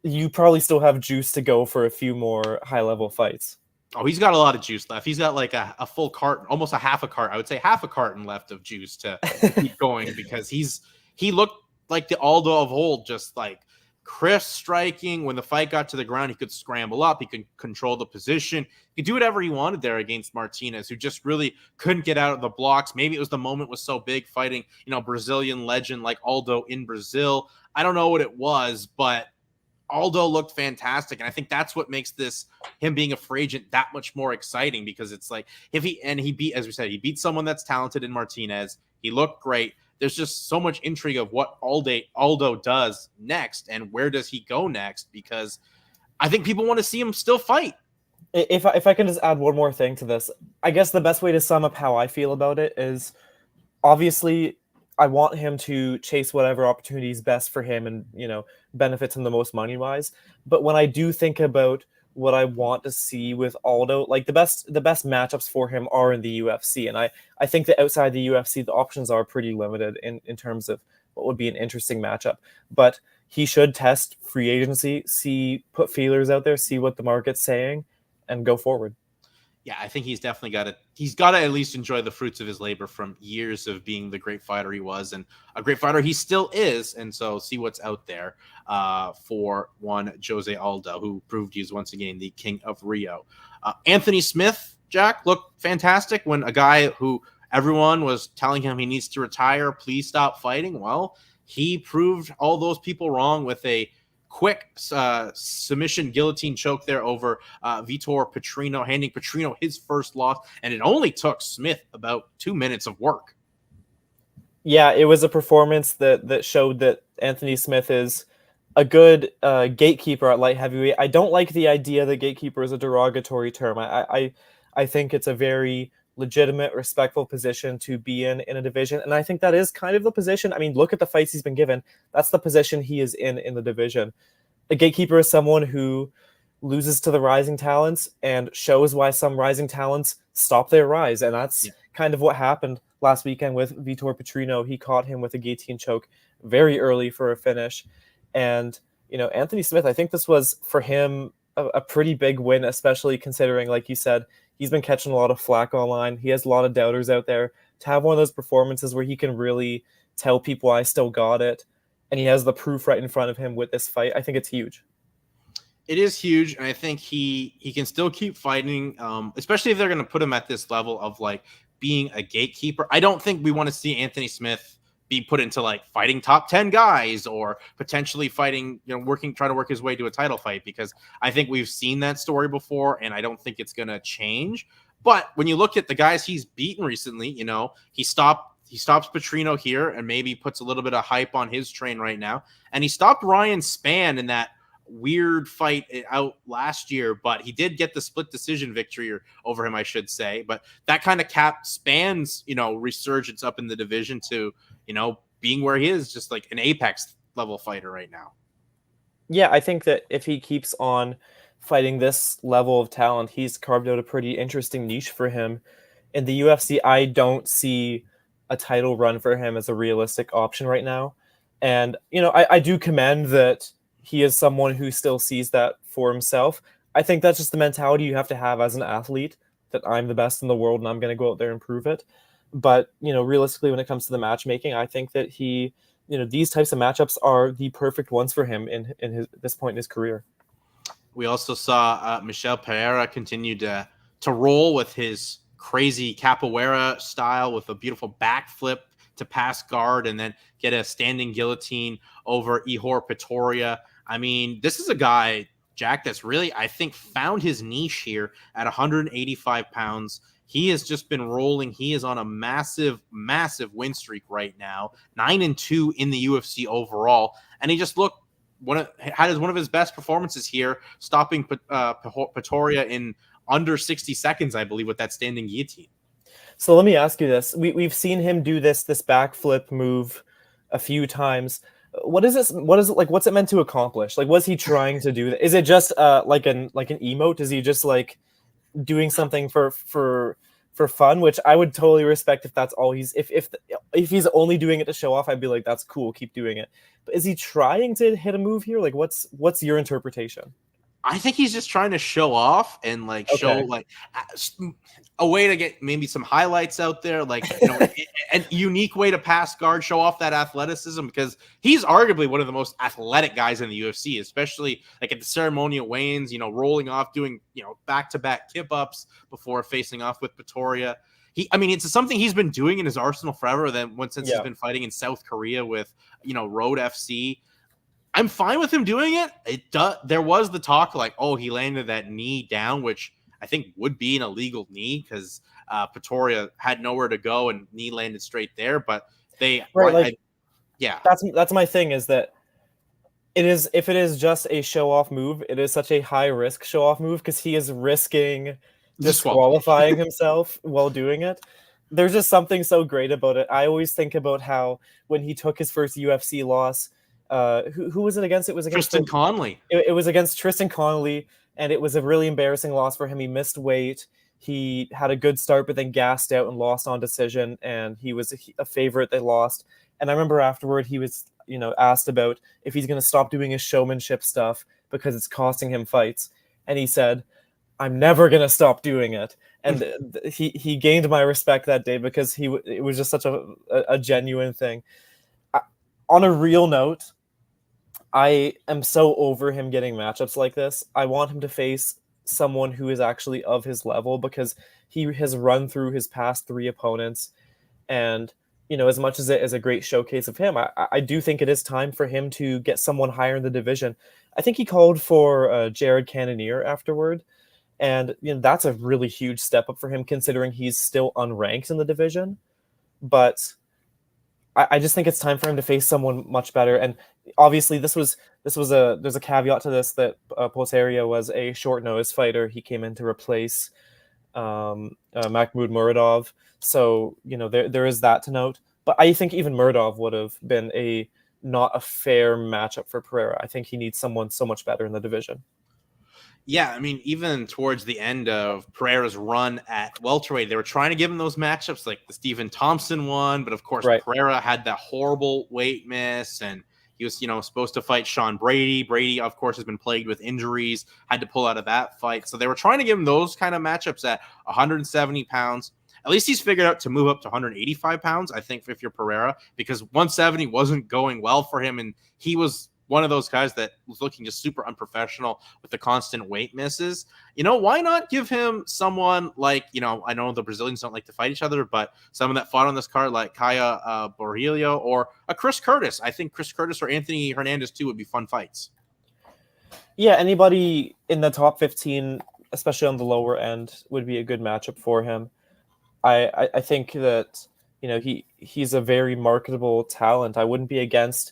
you probably still have juice to go for a few more high-level fights. Oh, he's got a lot of juice left. He's got like a full carton, almost a half a carton. I would say half a carton left of juice to keep going, because he looked like the Aldo of old, just like crisp striking. When the fight got to the ground, he could scramble up. He could control the position. He could do whatever he wanted there against Martinez, who just really couldn't get out of the blocks. Maybe it was the moment was so big fighting, Brazilian legend like Aldo in Brazil. I don't know what it was, but Aldo looked fantastic, and I think that's what makes him being a free agent that much more exciting, because it's like he beat, as we said, he beat someone that's talented in Martinez. He looked great. There's just so much intrigue of what Aldo does next and where does he go next, because I think people want to see him still fight. If I can just add one more thing to this, I guess the best way to sum up how I feel about it is, obviously, I want him to chase whatever opportunity is best for him and, benefits him the most money-wise. But when I do think about what I want to see with Aldo, like the best matchups for him are in the UFC. And I think that outside the UFC, the options are pretty limited in terms of what would be an interesting matchup. But he should test free agency, put feelers out there, see what the market's saying, and go forward. Yeah, I think he's definitely got to at least enjoy the fruits of his labor from years of being the great fighter he was, and a great fighter he still is. And so see what's out there for one Jose Aldo, who proved he was once again the king of Rio. Anthony Smith, Jack, looked fantastic when a guy who everyone was telling him he needs to retire, please stop fighting. Well, he proved all those people wrong with a quick submission guillotine choke there over Vitor Petrino, handing Petrino his first loss, and it only took Smith about 2 minutes of work. Yeah, it was a performance that showed that Anthony Smith is a good gatekeeper at light heavyweight. I don't like the idea that gatekeeper is a derogatory term. I think it's a very legitimate, respectful position to be in a division, and I think that is kind of the position. I mean, look at the fights he's been given. That's the position he is in the division. The gatekeeper is someone who loses to the rising talents and shows why some rising talents stop their rise, and that's kind of what happened last weekend with Vitor Petrino. He caught him with a guillotine choke very early for a finish, and Anthony Smith, I think this was for him a pretty big win, especially considering, like you said, he's been catching a lot of flack online. He has a lot of doubters out there. To have one of those performances where he can really tell people I still got it, and he has the proof right in front of him with this fight, I think it's huge. It is huge, and I think he can still keep fighting, especially if they're going to put him at this level of like being a gatekeeper. I don't think we want to see Anthony Smith be put into like fighting top 10 guys or potentially fighting, trying to work his way to a title fight, because I think we've seen that story before, and I don't think it's going to change. But when you look at the guys he's beaten recently, he stops Petrino here and maybe puts a little bit of hype on his train right now. And he stopped Ryan Spann in that weird fight out last year, but he did get the split decision victory over him, I should say. But that kind of capped Spann's, resurgence up in the division to, being where he is, just like an apex level fighter right now. Yeah, I think that if he keeps on fighting this level of talent, he's carved out a pretty interesting niche for him. In the UFC, I don't see a title run for him as a realistic option right now. And, I do commend that he is someone who still sees that for himself. I think that's just the mentality you have to have as an athlete, that I'm the best in the world and I'm going to go out there and prove it. But, realistically, when it comes to the matchmaking, I think that he, these types of matchups are the perfect ones for him in this point in his career. We also saw Michel Pereira continue to roll with his crazy capoeira style with a beautiful backflip to pass guard and then get a standing guillotine over Ihor Pretoria. I mean, this is a guy, Jack, that's really, I think, found his niche here at 185 pounds. He has just been rolling. He is on a massive, massive win streak right now, 9-2 in the UFC overall. And he just looked had one of his best performances here, stopping Pretoria in under 60 seconds, I believe, with that standing guillotine. So let me ask you this. We've seen him do this backflip move a few times. What is this? What is it like? What's it meant to accomplish? Like, was he trying to do that? Is it just like an emote? Is he just like doing something for fun? Which I would totally respect if that's all he's if he's only doing it to show off. I'd be like, that's cool, keep doing it. But is he trying to hit a move here? Like, what's your interpretation? I think he's just trying to show off and show like a way to get maybe some highlights out there, like a unique way to pass guard, show off that athleticism, because he's arguably one of the most athletic guys in the UFC, especially like at the ceremonial weigh-ins, rolling off, doing back-to-back tip-ups before facing off with Pretoria. It's something he's been doing in his arsenal forever. Since he's been fighting in South Korea with Road FC. I'm fine with him doing it. There was the talk like, oh, he landed that knee down, which I think would be an illegal knee because Pretoria had nowhere to go and knee landed straight there. But yeah, that's my thing is that if it is just a show off move, it is such a high risk show off move because he is risking disqualifying himself while doing it. There's just something so great about it. I always think about how when he took his first UFC loss, who was it against? It was against Tristan Connolly. It was against Tristan Connolly, and it was a really embarrassing loss for him. He missed weight. He had a good start, but then gassed out and lost on decision, and he was a favorite that lost. And I remember afterward he was, asked about if he's going to stop doing his showmanship stuff because it's costing him fights. And he said, I'm never going to stop doing it. And he gained my respect that day because it was just such a genuine thing. On a real note, I am so over him getting matchups like this. I want him to face someone who is actually of his level because he has run through his past 3 opponents. And, as much as it is a great showcase of him, I do think it is time for him to get someone higher in the division. I think he called for Jared Cannonier afterward. And that's a really huge step up for him considering he's still unranked in the division. But I just think it's time for him to face someone much better. And obviously there's a caveat to this that Poteria was a short notice fighter. He came in to replace Mahmoud Muradov. So, there is that to note. But I think even Muradov would have been not a fair matchup for Pereira. I think he needs someone so much better in the division. Yeah, I mean, even towards the end of Pereira's run at welterweight, they were trying to give him those matchups like the Stephen Thompson one, but of course Pereira had that horrible weight miss, and he was, supposed to fight Sean Brady. Brady, of course, has been plagued with injuries, had to pull out of that fight. So they were trying to give him those kind of matchups at 170 pounds. At least he's figured out to move up to 185 pounds, I think, if you're Pereira, because 170 wasn't going well for him, and he was one of those guys that was looking just super unprofessional with the constant weight misses. Why not give him someone like, I know the Brazilians don't like to fight each other, but someone that fought on this card like Kaya Borrillo or a Chris Curtis. I think Chris Curtis or Anthony Hernandez too would be fun fights. Yeah, anybody in the top 15, especially on the lower end, would be a good matchup for him. I think that, he's a very marketable talent. I wouldn't be against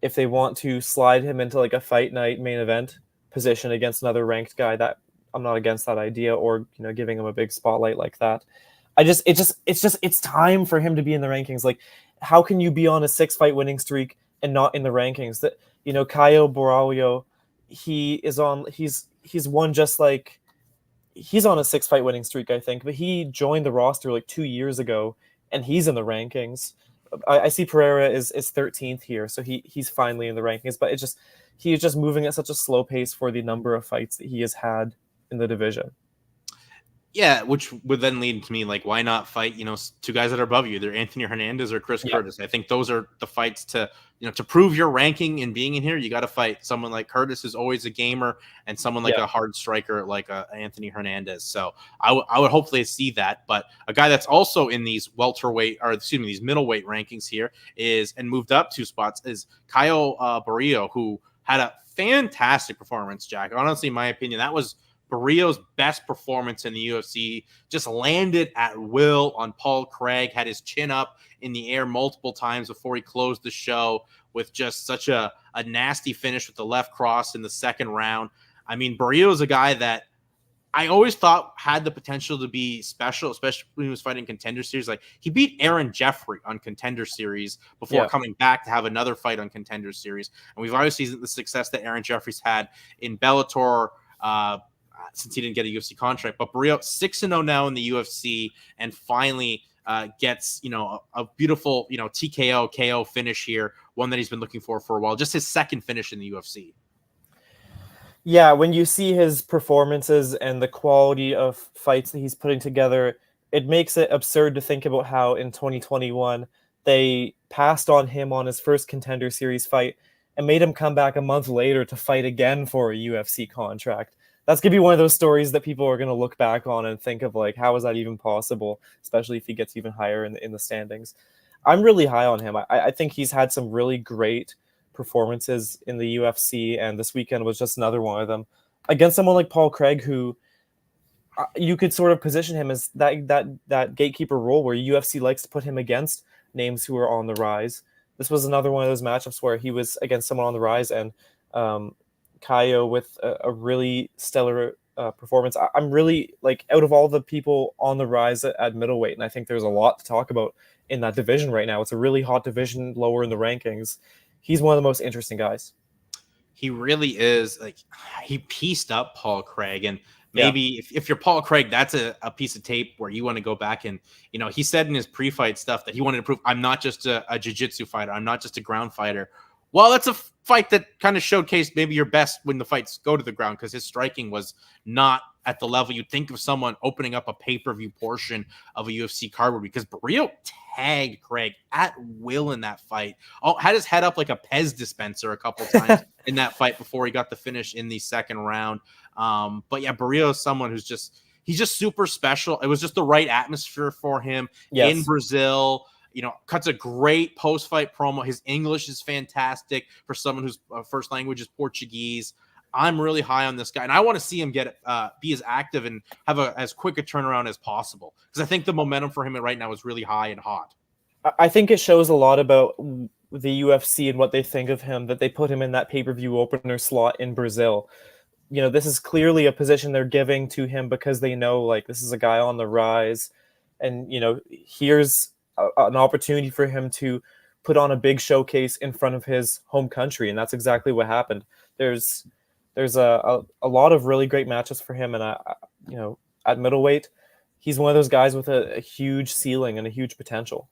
if they want to slide him into like a fight night main event position against another ranked guy. That I'm not against that idea, or giving him a big spotlight like that. It's time for him to be in the rankings. Like, how can you be on a 6-fight winning streak and not in the rankings? That Caio Borralho, he's on a 6-fight winning streak, I think, but he joined the roster like 2 years ago, and he's in the rankings. I see Pereira is 13th here, so he's finally in the rankings, but he's just moving at such a slow pace for the number of fights that he has had in the division. Yeah, which would then lead to me like, why not fight, 2 guys that are above you, either Anthony Hernandez or Chris Curtis? I think those are the fights to prove your ranking and being in here. You got to fight someone like Curtis, is always a gamer, and someone like a hard striker like Anthony Hernandez. So I would hopefully see that. But a guy that's also in these these middleweight rankings here and moved up 2 spots is Caio Borrillo, who had a fantastic performance, Jack. Honestly, in my opinion, that was Barrios' best performance in the UFC. Just landed at will on Paul Craig, had his chin up in the air multiple times before he closed the show with just such a nasty finish with the left cross in the second round. I mean, Barrios is a guy that I always thought had the potential to be special, especially when he was fighting Contender Series. Like, he beat Aaron Jeffrey on Contender Series before coming back to have another fight on Contender Series. And we've obviously seen the success that Aaron Jeffrey's had in Bellator, since he didn't get a UFC contract. But Barrios 6-0 now in the UFC, and finally gets a beautiful TKO KO finish here, one that he's been looking for a while. Just his second finish in the UFC. Yeah, when you see his performances and the quality of fights that he's putting together, it makes it absurd to think about how in 2021 they passed on him on his first Contender Series fight and made him come back a month later to fight again for a UFC contract. That's going to be one of those stories that people are going to look back on and think of like, how is that even possible, especially if he gets even higher in the standings. I'm really high on him. I think he's had some really great performances in the UFC, and this weekend was just another one of them against someone like Paul Craig, who you could sort of position him as that gatekeeper role where UFC likes to put him against names who are on the rise. This was another one of those matchups where he was against someone on the rise, and Kaio with a really stellar performance. I'm really, like, out of all the people on the rise at middleweight, and I think there's a lot to talk about in that division right now. It's a really hot division, lower in the rankings. He's one of the most interesting guys. He really is. Like, he pieced up Paul Craig, and maybe if you're Paul Craig, that's a piece of tape where you want to go back and, he said in his pre-fight stuff that he wanted to prove, I'm not just a jiu-jitsu fighter. I'm not just a ground fighter. Well, that's a fight that kind of showcased maybe your best when the fights go to the ground, because his striking was not at the level you'd think of someone opening up a pay-per-view portion of a UFC card, because Barrio tagged Craig at will in that fight. Oh, had his head up like a Pez dispenser a couple times in that fight before he got the finish in the second round. But yeah, Barrio is someone he's just super special. It was just the right atmosphere for him in Brazil. Cuts a great post-fight promo. His English is fantastic for someone whose first language is Portuguese. I'm really high on this guy, and I want to see him be as active and have as quick a turnaround as possible, because I think the momentum for him right now is really high and hot. I think it shows a lot about the UFC and what they think of him that they put him in that pay-per-view opener slot in Brazil. This is clearly a position they're giving to him because they know, like, this is a guy on the rise, and here's an opportunity for him to put on a big showcase in front of his home country, and that's exactly what happened. There's a lot of really great matches for him, and at middleweight, he's one of those guys with a huge ceiling and a huge potential.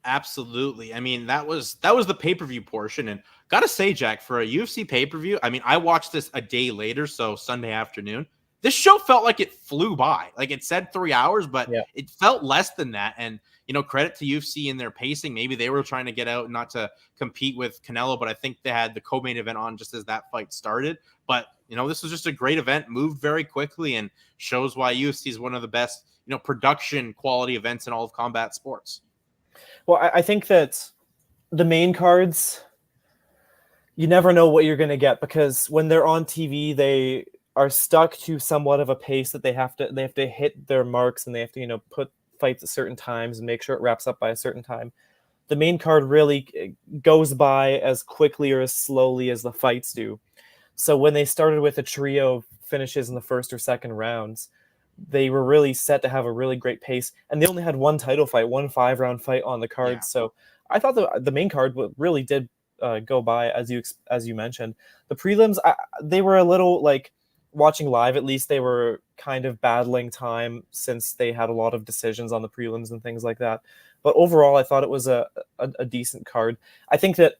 Absolutely. I mean, that was the pay-per-view portion, and gotta say, Jack, for a UFC pay-per-view, I mean, I watched this a day later, so Sunday afternoon. This show felt like it flew by. Like, it said 3 hours, but it felt less than that. And credit to UFC in their pacing. Maybe they were trying to get out, not to compete with Canelo, but I think they had the co-main event on just as that fight started. But this was just a great event, moved very quickly, and shows why UFC is one of the best production quality events in all of combat sports. Well, I think that the main cards, you never know what you're going to get, because when they're on TV, they are stuck to somewhat of a pace that they have to hit their marks, and they have to put fights at certain times and make sure it wraps up by a certain time. The main card really goes by as quickly or as slowly as the fights do. So when they started with a trio of finishes in the first or second rounds, they were really set to have a really great pace, and they only had one title fight, one 5-round fight on the card. So I thought the main card really did go by as you mentioned. The prelims, they were a little, like, watching live, at least they were kind of battling time, since they had a lot of decisions on the prelims and things like that. But overall, I thought it was a decent card. I think that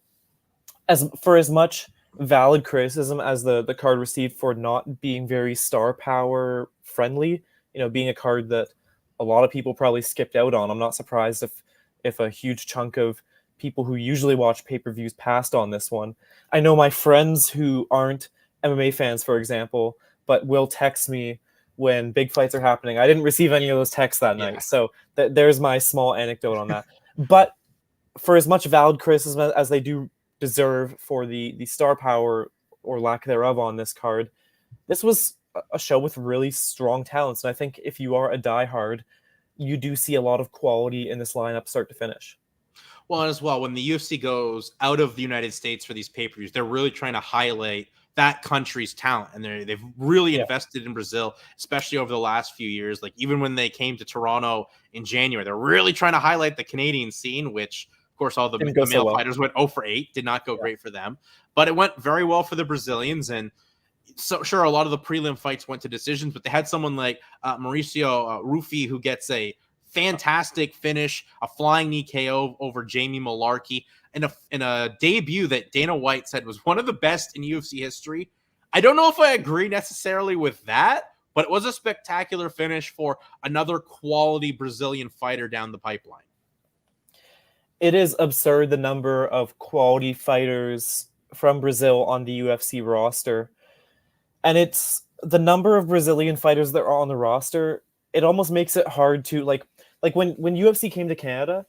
as much valid criticism as the card received for not being very star power friendly, being a card that a lot of people probably skipped out on, I'm not surprised if a huge chunk of people who usually watch pay-per-views passed on this one. I know my friends who aren't MMA fans, for example, but will text me when big fights are happening. I didn't receive any of those texts that night, so there's my small anecdote on that. But for as much valid criticism as they do deserve for the star power or lack thereof on this card, this was a show with really strong talents, and I think if you are a diehard, you do see a lot of quality in this lineup start to finish. Well, and as well, when the UFC goes out of the United States for these pay-per-views, they're really trying to highlight that country's talent, and they've really invested in Brazil, especially over the last few years. Like, even when they came to Toronto in January, they're really trying to highlight the Canadian scene, which, of course, all the male fighters went 0 for 8, did not go great for them, but it went very well for the Brazilians. And so, sure, a lot of the prelim fights went to decisions, but they had someone like Mauricio Rufy, who gets a fantastic finish, a flying knee KO over Jamie Mullarkey, in a debut that Dana White said was one of the best in UFC history. I don't know if I agree necessarily with that, but it was a spectacular finish for another quality Brazilian fighter down the pipeline. It is absurd, the number of quality fighters from Brazil on the UFC roster. And it's the number of Brazilian fighters that are on the roster, it almost makes it hard to, like when UFC came to Canada,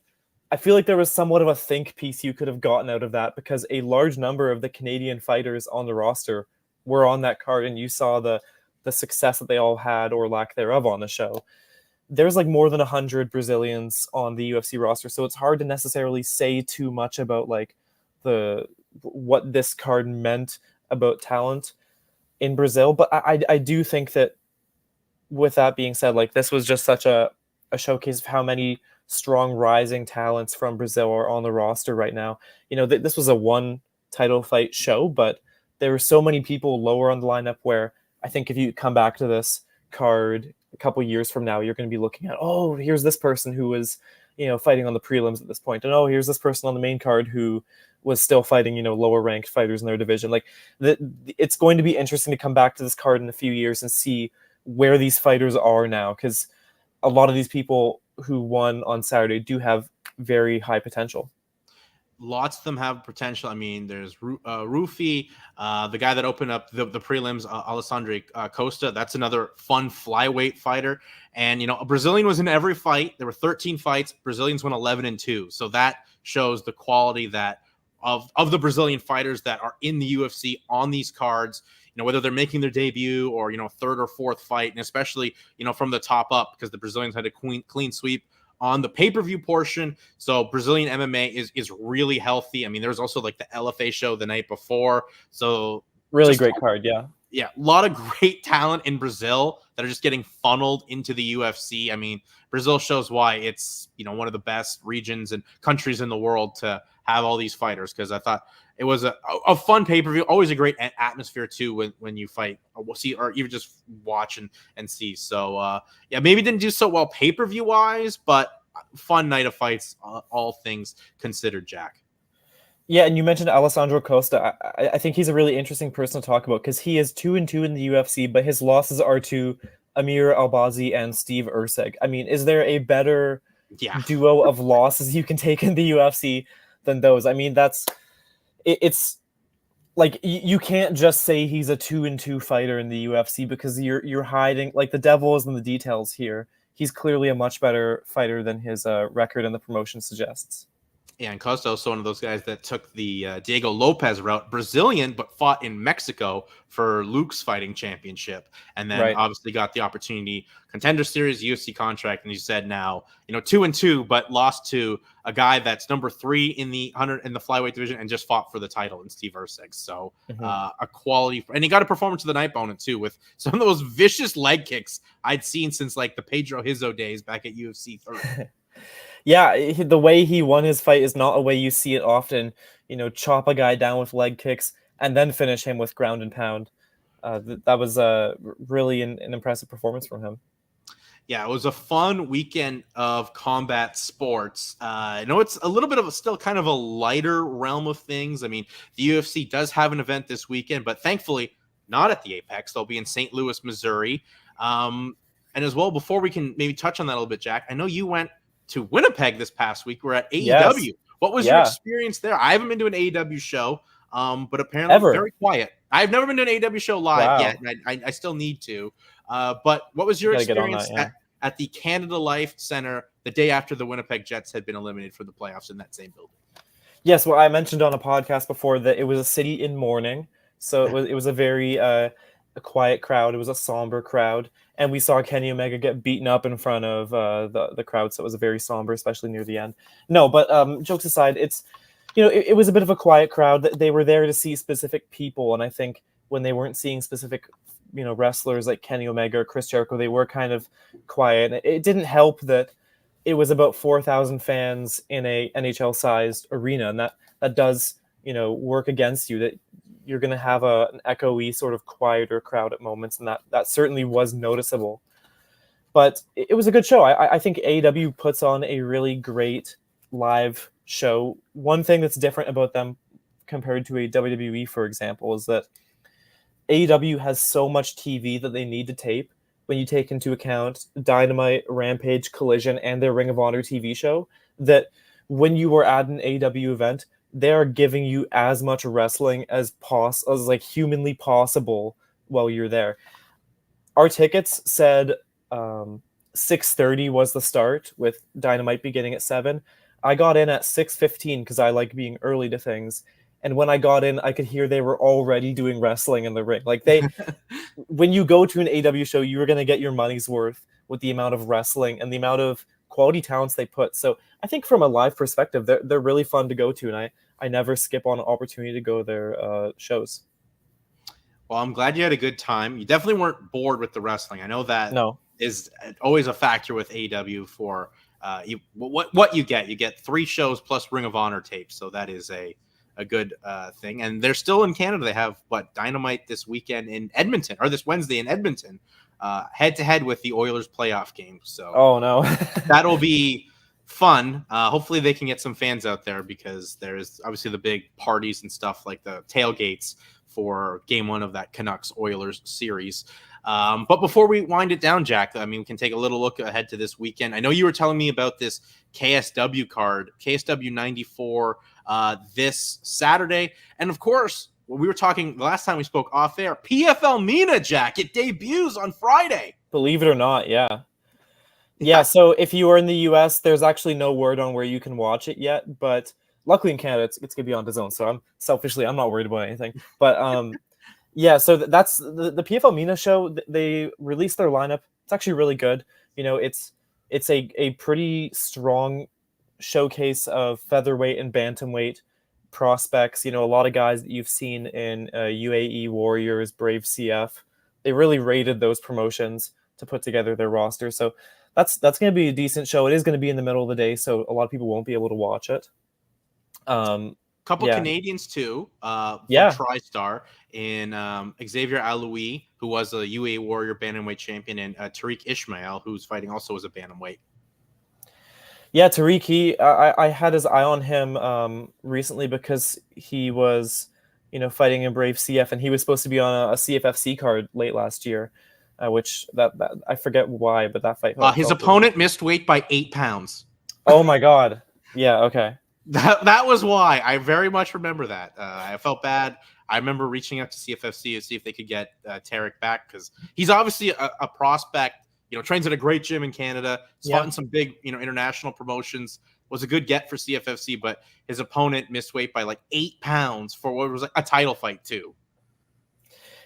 I feel like there was somewhat of a think piece you could have gotten out of that, because a large number of the Canadian fighters on the roster were on that card, and you saw the success that they all had or lack thereof on the show. There's like more than 100 Brazilians on the UFC roster, so it's hard to necessarily say too much about like what this card meant about talent in Brazil. But I do think that, with that being said, like, this was just such a showcase of how many strong rising talents from Brazil are on the roster right now. This was a one title fight show, but there were so many people lower on the lineup where I think if you come back to this card a couple years from now, you're going to be looking at, oh, here's this person who was, fighting on the prelims at this point, and oh, here's this person on the main card who was still fighting, lower ranked fighters in their division. Like, it's going to be interesting to come back to this card in a few years and see where these fighters are now, because a lot of these people who won on Saturday do have very high potential. Lots of them have potential. I mean, there's Rufi, the guy that opened up the prelims, Alexandre Costa. That's another fun flyweight fighter. And, a Brazilian was in every fight. There were 13 fights. Brazilians won 11-2. So that shows the quality that of the Brazilian fighters that are in the UFC on these cards, whether they're making their debut or, third or fourth fight, and especially, from the top up, because the Brazilians had a clean sweep on the pay-per-view portion. So Brazilian MMA is really healthy. I mean, there was also like the LFA show the night before. So really great card. Yeah. Yeah. A lot of great talent in Brazil that are just getting funneled into the UFC. I mean, Brazil shows why it's, one of the best regions and countries in the world to have all these fighters. Cause I thought it was a fun pay-per-view, always a great atmosphere too when you fight or see, or even just watch and see. So yeah, maybe didn't do so well pay-per-view wise, but fun night of fights, all things considered, Jack. Yeah, and you mentioned Alessandro Costa. I think he's a really interesting person to talk about, because he is 2-2 in the UFC, but his losses are to Amir Albazi and Steve Erceg. I mean, is there a better duo of losses you can take in the UFC than those? I mean, it's like, you can't just say he's a 2-2 fighter in the UFC, because you're hiding, like, the devil is in the details here. He's clearly a much better fighter than his record and the promotion suggests. Yeah, and Costa also one of those guys that took the Diego Lopez route, Brazilian, but fought in Mexico for Luke's fighting championship, and then obviously got the opportunity, Contender Series, UFC contract, and he said now, 2-2, but lost to a guy that's number 3 in the flyweight division and just fought for the title in Steve Erceg. So a quality, and he got a performance of the night opponent too, with some of those vicious leg kicks I'd seen since like the Pedro Hizzo days back at UFC 30. Yeah, the way he won his fight is not a way you see it often. Chop a guy down with leg kicks and then finish him with ground and pound. That was really an impressive performance from him. Yeah, it was a fun weekend of combat sports. I know it's a little bit of still kind of a lighter realm of things. I mean, the UFC does have an event this weekend, but thankfully not at the Apex. They'll be in St. Louis, Missouri. And as well, before we can maybe touch on that a little bit, Jack, I know you went to Winnipeg this past week. We're at AEW. Yes. What was your experience there? I haven't been to an AEW show, but apparently very quiet. I've never been to an AEW show live yet, and I still need to. But what was your experience at the Canada Life Center the day after the Winnipeg Jets had been eliminated from the playoffs in that same building? Yes, well, I mentioned on a podcast before that it was a city in mourning, so it was a very a quiet crowd. It was a somber crowd. And we saw Kenny Omega get beaten up in front of the crowd, so it was a very somber, especially near the end. No, but jokes aside, it's it was a bit of a quiet crowd. They were there to see specific people, and I think when they weren't seeing specific wrestlers like Kenny Omega or Chris Jericho, they were kind of quiet. And it didn't help that it was about 4,000 fans in a NHL-sized arena, and that does work against you. That you're going to have an echoey, sort of quieter crowd at moments, and that certainly was noticeable. But it was a good show. I think AEW puts on a really great live show. One thing that's different about them compared to a WWE, for example, is that AEW has so much TV that they need to tape when you take into account Dynamite, Rampage, Collision, and their Ring of Honor TV show, that when you were at an AEW event, they are giving you as much wrestling as like humanly possible while you're there. Our tickets said 6:30 was the start, with Dynamite beginning at 7. I got in at 6:15 because I like being early to things. And when I got in, I could hear they were already doing wrestling in the ring. Like when you go to an AW show, you are going to get your money's worth with the amount of wrestling and the amount of quality talents they put. So I think from a live perspective, they're really fun to go to, and I never skip on an opportunity to go to their shows. Well, I'm glad you had a good time. You definitely weren't bored with the wrestling. I know that No. is always a factor with AW for what you get. You get 3 shows plus Ring of Honor tapes, so that is a good thing. And they're still in Canada. They have Dynamite this weekend in Edmonton, or this Wednesday in Edmonton, head to head with the Oilers playoff game. So oh no, that'll be fun. Hopefully they can get some fans out there, because there is obviously the big parties and stuff like the tailgates for game 1 of that Canucks Oilers series. But before we wind it down, Jack, I mean, we can take a little look ahead to this weekend. I know you were telling me about this KSW card, KSW 94, this Saturday. And of course, when we were talking the last time we spoke off air, PFL Mina, Jack, it debuts on Friday. Believe it or not, yeah. Yeah, so if you are in the US, there's actually no word on where you can watch it yet, but luckily in Canada, it's going to be on DAZN, so I'm not worried about anything. But yeah, so that's the PFL Mina show. They released their lineup. It's actually really good. You know, it's a pretty strong showcase of featherweight and bantamweight prospects. You know, a lot of guys that you've seen in UAE Warriors, Brave CF. They really rated those promotions to put together their roster. So that's going to be a decent show. It is going to be in the middle of the day, so a lot of people won't be able to watch it. Couple Canadians too, from TriStar, in Xavier Aloui, who was a UAE Warrior bantamweight champion, and Tariq Ismail, who's fighting also as a bantamweight. Yeah, Tariq, I had his eye on him recently because he was, fighting in Brave CF, and he was supposed to be on a CFFC card late last year, which that I forget why, but that fight. His opponent missed weight by 8 pounds. Oh my God! Yeah, okay. That was why. I very much remember that. I felt bad. I remember reaching out to CFFC to see if they could get Tariq back, because he's obviously a prospect. Trains at a great gym in Canada. He's fought in some big, international promotions. Was a good get for CFFC, but his opponent missed weight by like 8 pounds for what was like a title fight too.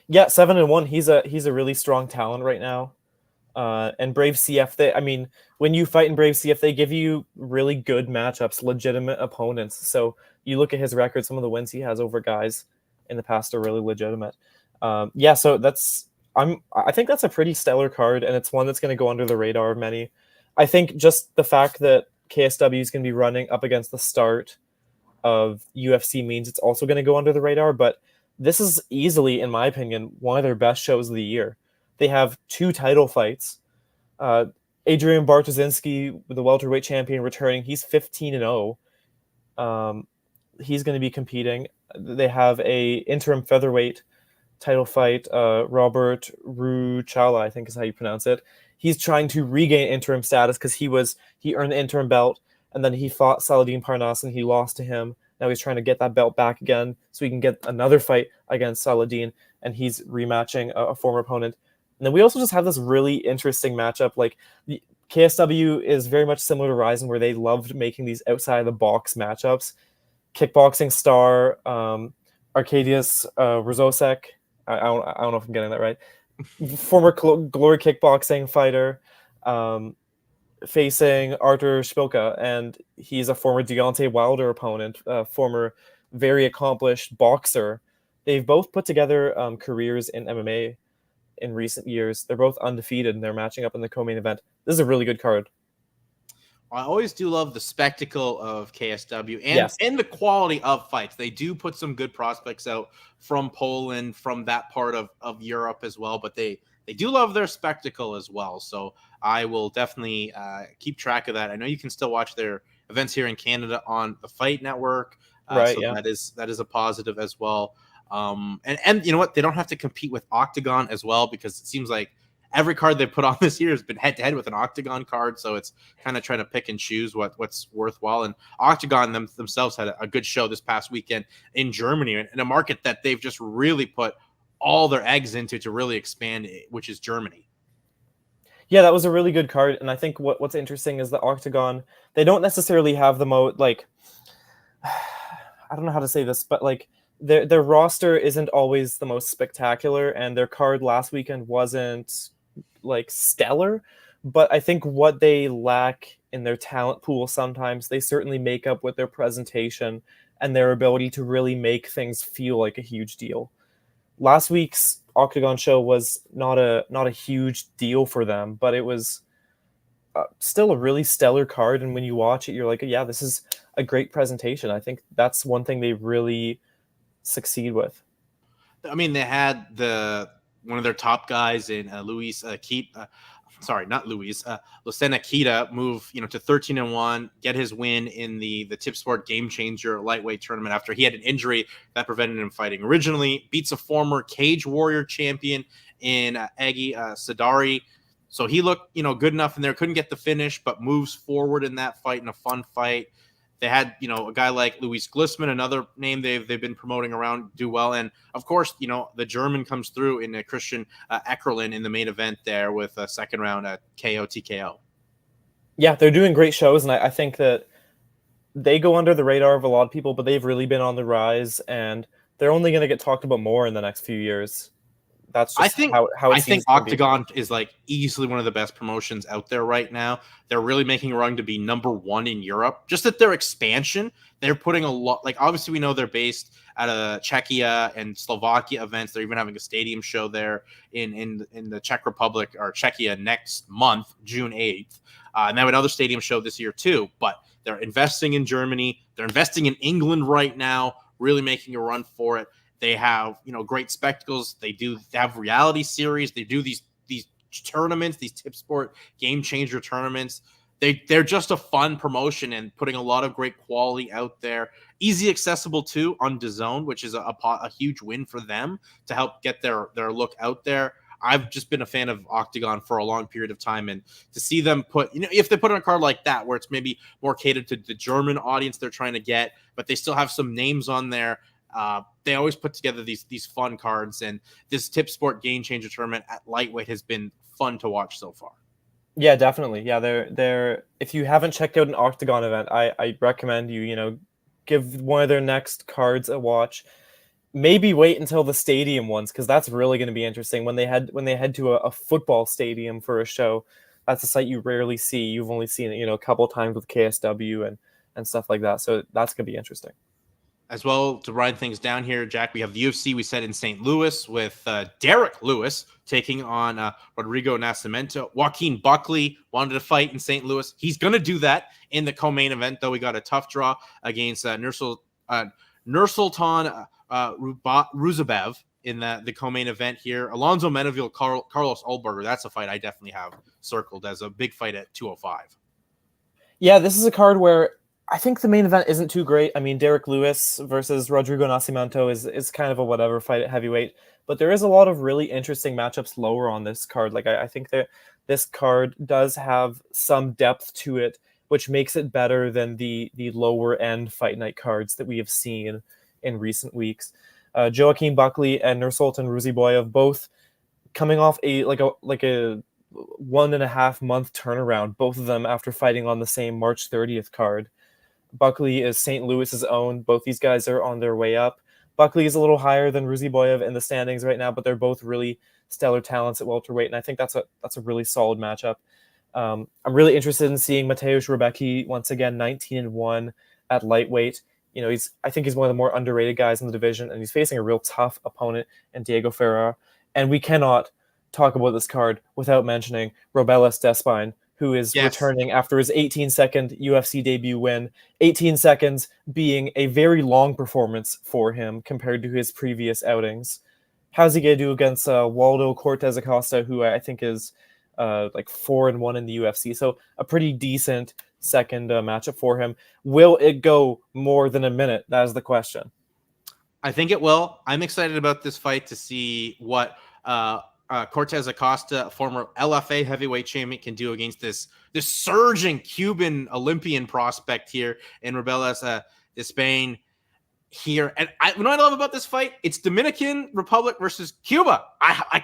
Yeah, 7-1. He's a really strong talent right now. And Brave CF, when you fight in Brave CF, they give you really good matchups, legitimate opponents. So you look at his record, some of the wins he has over guys in the past are really legitimate. So I think that's a pretty stellar card, and it's one that's going to go under the radar of many. I think just the fact that KSW is going to be running up against the start of UFC means it's also going to go under the radar, but this is easily, in my opinion, one of their best shows of the year. They have 2 title fights. Adrian Bartoszynski, the welterweight champion, returning. He's 15-0. He's going to be competing. They have a interim featherweight title fight. Robert Ruchala, I think is how you pronounce it. He's trying to regain interim status because he earned the interim belt, and then he fought Saladin Parnas and he lost to him. Now he's trying to get that belt back again so he can get another fight against Saladin, and he's rematching a former opponent. And then we also just have this really interesting matchup. Like, the KSW is very much similar to Ryzen, where they loved making these outside of the box matchups. Kickboxing star Arkadiusz Rozosek, I don't know if I'm getting that right. Former Glory Kickboxing fighter, facing Artur Szpilka, and he's a former Deontay Wilder opponent, former very accomplished boxer. They've both put together careers in MMA in recent years. They're both undefeated, and they're matching up in the co-main event. This is a really good card. I always do love the spectacle of KSW and the quality of fights. They do put some good prospects out from Poland, from that part of Europe as well, but they do love their spectacle as well. So I will definitely keep track of that. I know you can still watch their events here in Canada on the Fight Network. That is a positive as well. And you know what? They don't have to compete with Octagon as well, because it seems like every card they put on this year has been head-to-head with an Octagon card, so it's kind of trying to pick and choose what's worthwhile. And Octagon themselves had a good show this past weekend in Germany, in a market that they've just really put all their eggs into to really expand, which is Germany. Yeah, that was a really good card, and I think what's interesting is the Octagon. They don't necessarily have the like. I don't know how to say this, but like their roster isn't always the most spectacular, and their card last weekend wasn't like stellar. But I think what they lack in their talent pool sometimes they certainly make up with their presentation and their ability to really make things feel like a huge deal. Last week's Octagon show was not a huge deal for them, but it was still a really stellar card. And when you watch it, you're like, yeah, this is a great presentation. I think that's one thing they really succeed with. I mean, they had one of their top guys in Luis sorry, not Luis, Lucena Kita move, to 13-1, get his win in the Tip Sport Game Changer lightweight tournament after he had an injury that prevented him fighting originally. Beats a former Cage Warrior champion in Agi Sadari. So he looked, good enough in there. Couldn't get the finish, but moves forward in that fight in a fun fight. They had, a guy like Luis Glissman, another name they've been promoting around, do well. And, of course, the German comes through in Christian Eckerlin in the main event there with a second round at KO TKO. Yeah, they're doing great shows, and I think that they go under the radar of a lot of people, but they've really been on the rise, and they're only going to get talked about more in the next few years. That's just how I think Octagon is like easily one of the best promotions out there right now. They're really making a run to be number one in Europe. Just at their expansion, they're putting a lot. Like obviously, we know they're based out of Czechia and Slovakia events. They're even having a stadium show there in the Czech Republic or Czechia next month, June 8th, and they have another stadium show this year too. But they're investing in Germany. They're investing in England right now, really making a run for it. They have, great spectacles. They have reality series. They do these tournaments, these Tip Sport Game Changer tournaments. They're just a fun promotion and putting a lot of great quality out there. Easy accessible too on DAZN, which is a huge win for them to help get their look out there. I've just been a fan of Octagon for a long period of time, and to see them put, if they put on a card like that where it's maybe more catered to the German audience they're trying to get, but they still have some names on there. They always put together these fun cards, and this Tip Sport Game Changer tournament at lightweight has been fun to watch so far. Yeah, definitely. Yeah, they're if you haven't checked out an Octagon event, I recommend you give one of their next cards a watch. Maybe wait until the stadium ones, because that's really going to be interesting. When they head to a football stadium for a show, that's a sight you rarely see. You've only seen it, a couple times with KSW and stuff like that. So that's going to be interesting. As well, to ride things down here, Jack, we have the UFC we said in St. Louis with Derek Lewis taking on Rodrigo Nascimento. Joaquin Buckley wanted to fight in St. Louis. He's going to do that in the co-main event, though. We got a tough draw against Nursultan Ruzabev in the co-main event here. Alonzo Menaville, Carlos Ulberger. That's a fight I definitely have circled as a big fight at 205. Yeah, this is a card where I think the main event isn't too great. I mean, Derek Lewis versus Rodrigo Nascimento is kind of a whatever fight at heavyweight, but there is a lot of really interesting matchups lower on this card. Like I think that this card does have some depth to it, which makes it better than the lower end fight night cards that we have seen in recent weeks. Joaquin Buckley and Nursultan Ruziboyev both coming off a 1.5 month turnaround, both of them after fighting on the same March 30th card. Buckley is St. Louis's own. Both these guys are on their way up. Buckley is a little higher than Ruziboyev in the standings right now, but they're both really stellar talents at welterweight, and I think that's a really solid matchup. I'm really interested in seeing Mateusz Rebecki once again, 19-1 at lightweight. I think he's one of the more underrated guys in the division, and he's facing a real tough opponent in Diego Ferreira. And we cannot talk about this card without mentioning Robeles Despine, who is returning after his 18-second UFC debut win, 18 seconds being a very long performance for him compared to his previous outings. How's he going to do against Waldo Cortez Acosta, who I think is 4-1 in the UFC? So a pretty decent second matchup for him. Will it go more than a minute? That is the question. I think it will. I'm excited about this fight to see what Cortez Acosta, former LFA heavyweight champion, can do against this surging Cuban Olympian prospect here in Robeles Despine. here. And what I love about this fight, it's Dominican Republic versus Cuba.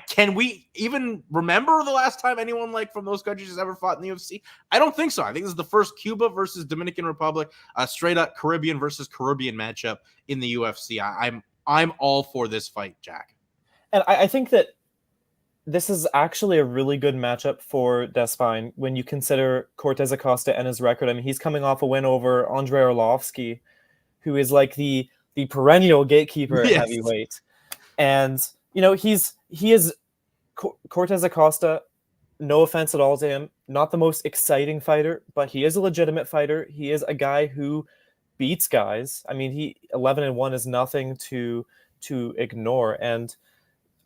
Can we even remember the last time anyone from those countries has ever fought in the UFC? I don't think so. I think this is the first Cuba versus Dominican Republic, straight up Caribbean versus Caribbean matchup in the UFC. I'm all for this fight, Jack. And I think that this is actually a really good matchup for Despine when you consider Cortez Acosta and his record. I mean, he's coming off a win over Andrei Arlovsky, who is like the perennial gatekeeper at heavyweight. And, he is Cortez Acosta, no offense at all to him, not the most exciting fighter, but he is a legitimate fighter. He is a guy who beats guys. I mean, 11-1 is nothing to ignore. And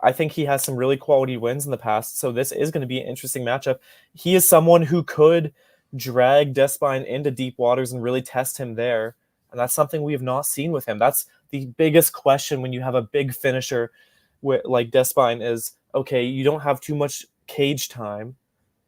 I think he has some really quality wins in the past, so this is going to be an interesting matchup. He is someone who could drag Despine into deep waters and really test him there, and that's something we have not seen with him. That's the biggest question when you have a big finisher like Despine is, okay, you don't have too much cage time,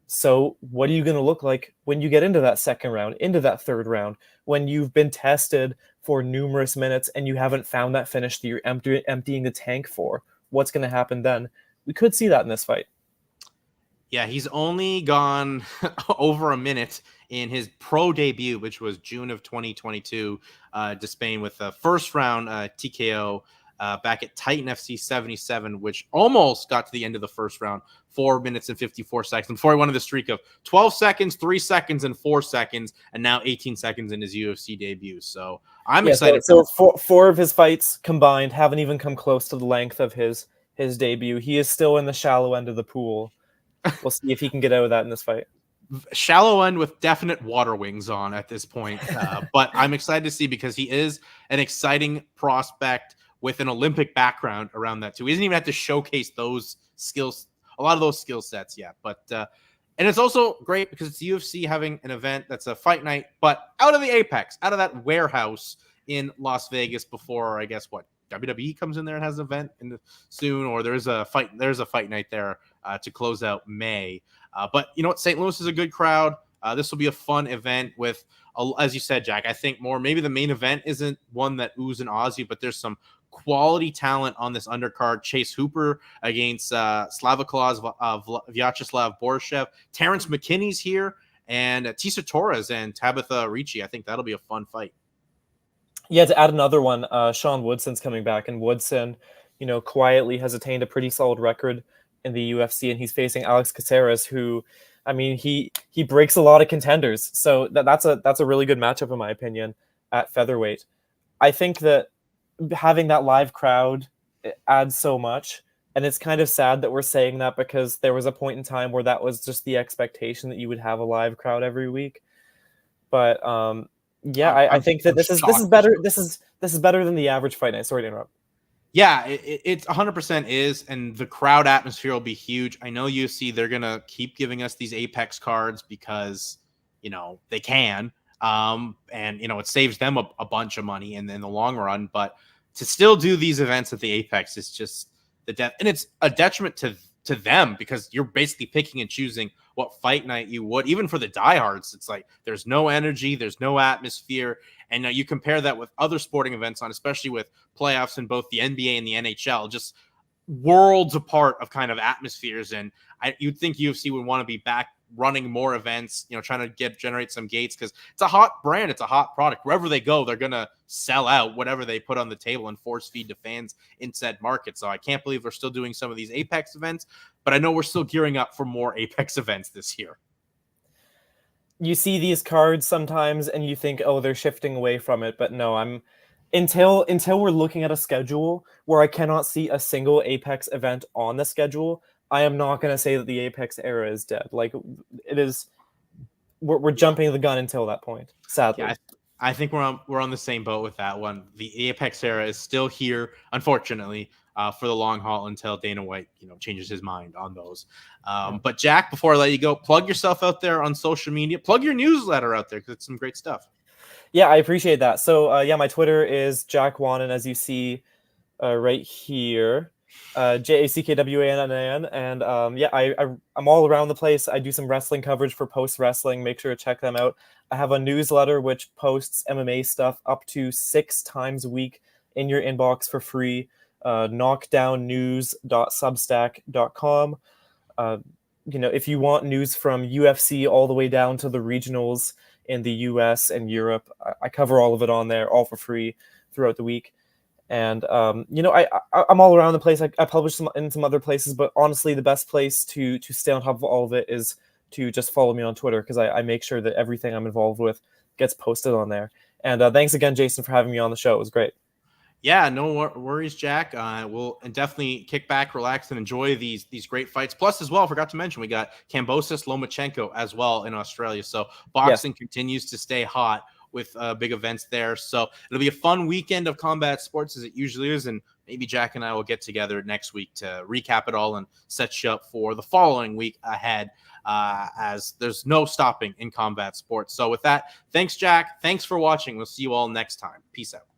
so what are you going to look like when you get into that second round, into that third round, when you've been tested for numerous minutes and you haven't found that finish that you're emptying the tank for? What's going to happen then? We could see that in this fight. Yeah, he's only gone over a minute in his pro debut, which was June of 2022, to Spain with a first round TKO back at Titan FC 77, which almost got to the end of the first round, 4 minutes and 54 seconds, before he went on the streak of 12 seconds, 3 seconds, and 4 seconds, and now 18 seconds in his UFC debut. So I'm excited. So four of his fights combined haven't even come close to the length of his debut. He is still in the shallow end of the pool. We'll see if he can get out of that in this fight. Shallow end with definite water wings on at this point. But I'm excited to see, because he is an exciting prospect with an Olympic background around that too. He doesn't even have to showcase those skills, a lot of those skill sets yet. But and it's also great because it's UFC having an event that's a fight night, but out of the Apex, out of that warehouse in Las Vegas before, I guess, WWE comes in there and has an event soon, or there's a fight night there to close out May. But you know what? St. Louis is a good crowd. This will be a fun event with, as you said, Jack, I think maybe the main event isn't one that oohs and ahs you, but there's some quality talent on this undercard. Chase Hooper against Vyacheslav Borishev. Terrence McKinney's here, and Tisa Torres and Tabitha Ricci. I think that'll be a fun fight. Yeah, to add another one, Sean Woodson's coming back, and Woodson, quietly has attained a pretty solid record in the UFC, and he's facing Alex Caceres, who, I mean, he breaks a lot of contenders. So that's a really good matchup, in my opinion, at featherweight. I think that having that live crowd adds so much, and it's kind of sad that we're saying that, because there was a point in time where that was just the expectation that you would have a live crowd every week. But yeah, I think that this is better. This is better than the average fight night. Sorry to interrupt. Yeah, it's 100% is, and the crowd atmosphere will be huge. I know UFC, they're gonna keep giving us these Apex cards because they can, and it saves them a bunch of money in the long run. But to still do these events at the Apex is just the death, and it's a detriment to them, because you're basically picking and choosing what fight night you would. Even for the diehards, it's like there's no energy, there's no atmosphere. And you compare that with other sporting events especially with playoffs in both the NBA and the NHL, just worlds apart of kind of atmospheres. And you'd think UFC would want to be back running more events, trying to generate some gates, because it's a hot brand, it's a hot product. Wherever they go, they're gonna sell out whatever they put on the table and force feed to fans in said market. So I can't believe we're still doing some of these Apex events, but I know we're still gearing up for more Apex events this year. You see these cards sometimes and you think, oh, they're shifting away from it, but no, until we're looking at a schedule where I cannot see a single Apex event on the schedule, I am not going to say that the Apex era is dead. Like, it is, we're jumping the gun until that point, sadly. Yeah, I think we're on the same boat with that one. The Apex era is still here, unfortunately, for the long haul until Dana White, changes his mind on those. But Jack, before I let you go, plug yourself out there on social media. Plug your newsletter out there, because it's some great stuff. Yeah, I appreciate that. So my Twitter is Jack Wannan, as you see right here. JACKWANNAN, and I'm all around the place. I do some wrestling coverage for Post Wrestling. Make sure to check them out. I have a newsletter which posts MMA stuff up to 6 times a week in your inbox for free. Knockdownnews.substack.com. If you want news from UFC all the way down to the regionals in the US and Europe, I cover all of it on there, all for free throughout the week. And I'm all around the place. I publish in some other places, but honestly, the best place to stay on top of all of it is to just follow me on Twitter, because I make sure that everything I'm involved with gets posted on there. And thanks again, Jason, for having me on the show. It was great. Yeah, no worries, Jack. We'll definitely kick back, relax, and enjoy these great fights. Plus, as well, I forgot to mention, we got Kambosos Lomachenko as well in Australia. So boxing continues to stay hot with big events there. So it'll be a fun weekend of combat sports, as it usually is. And maybe Jack and I will get together next week to recap it all and set you up for the following week ahead, as there's no stopping in combat sports. So with that, thanks, Jack. Thanks for watching. We'll see you all next time. Peace out.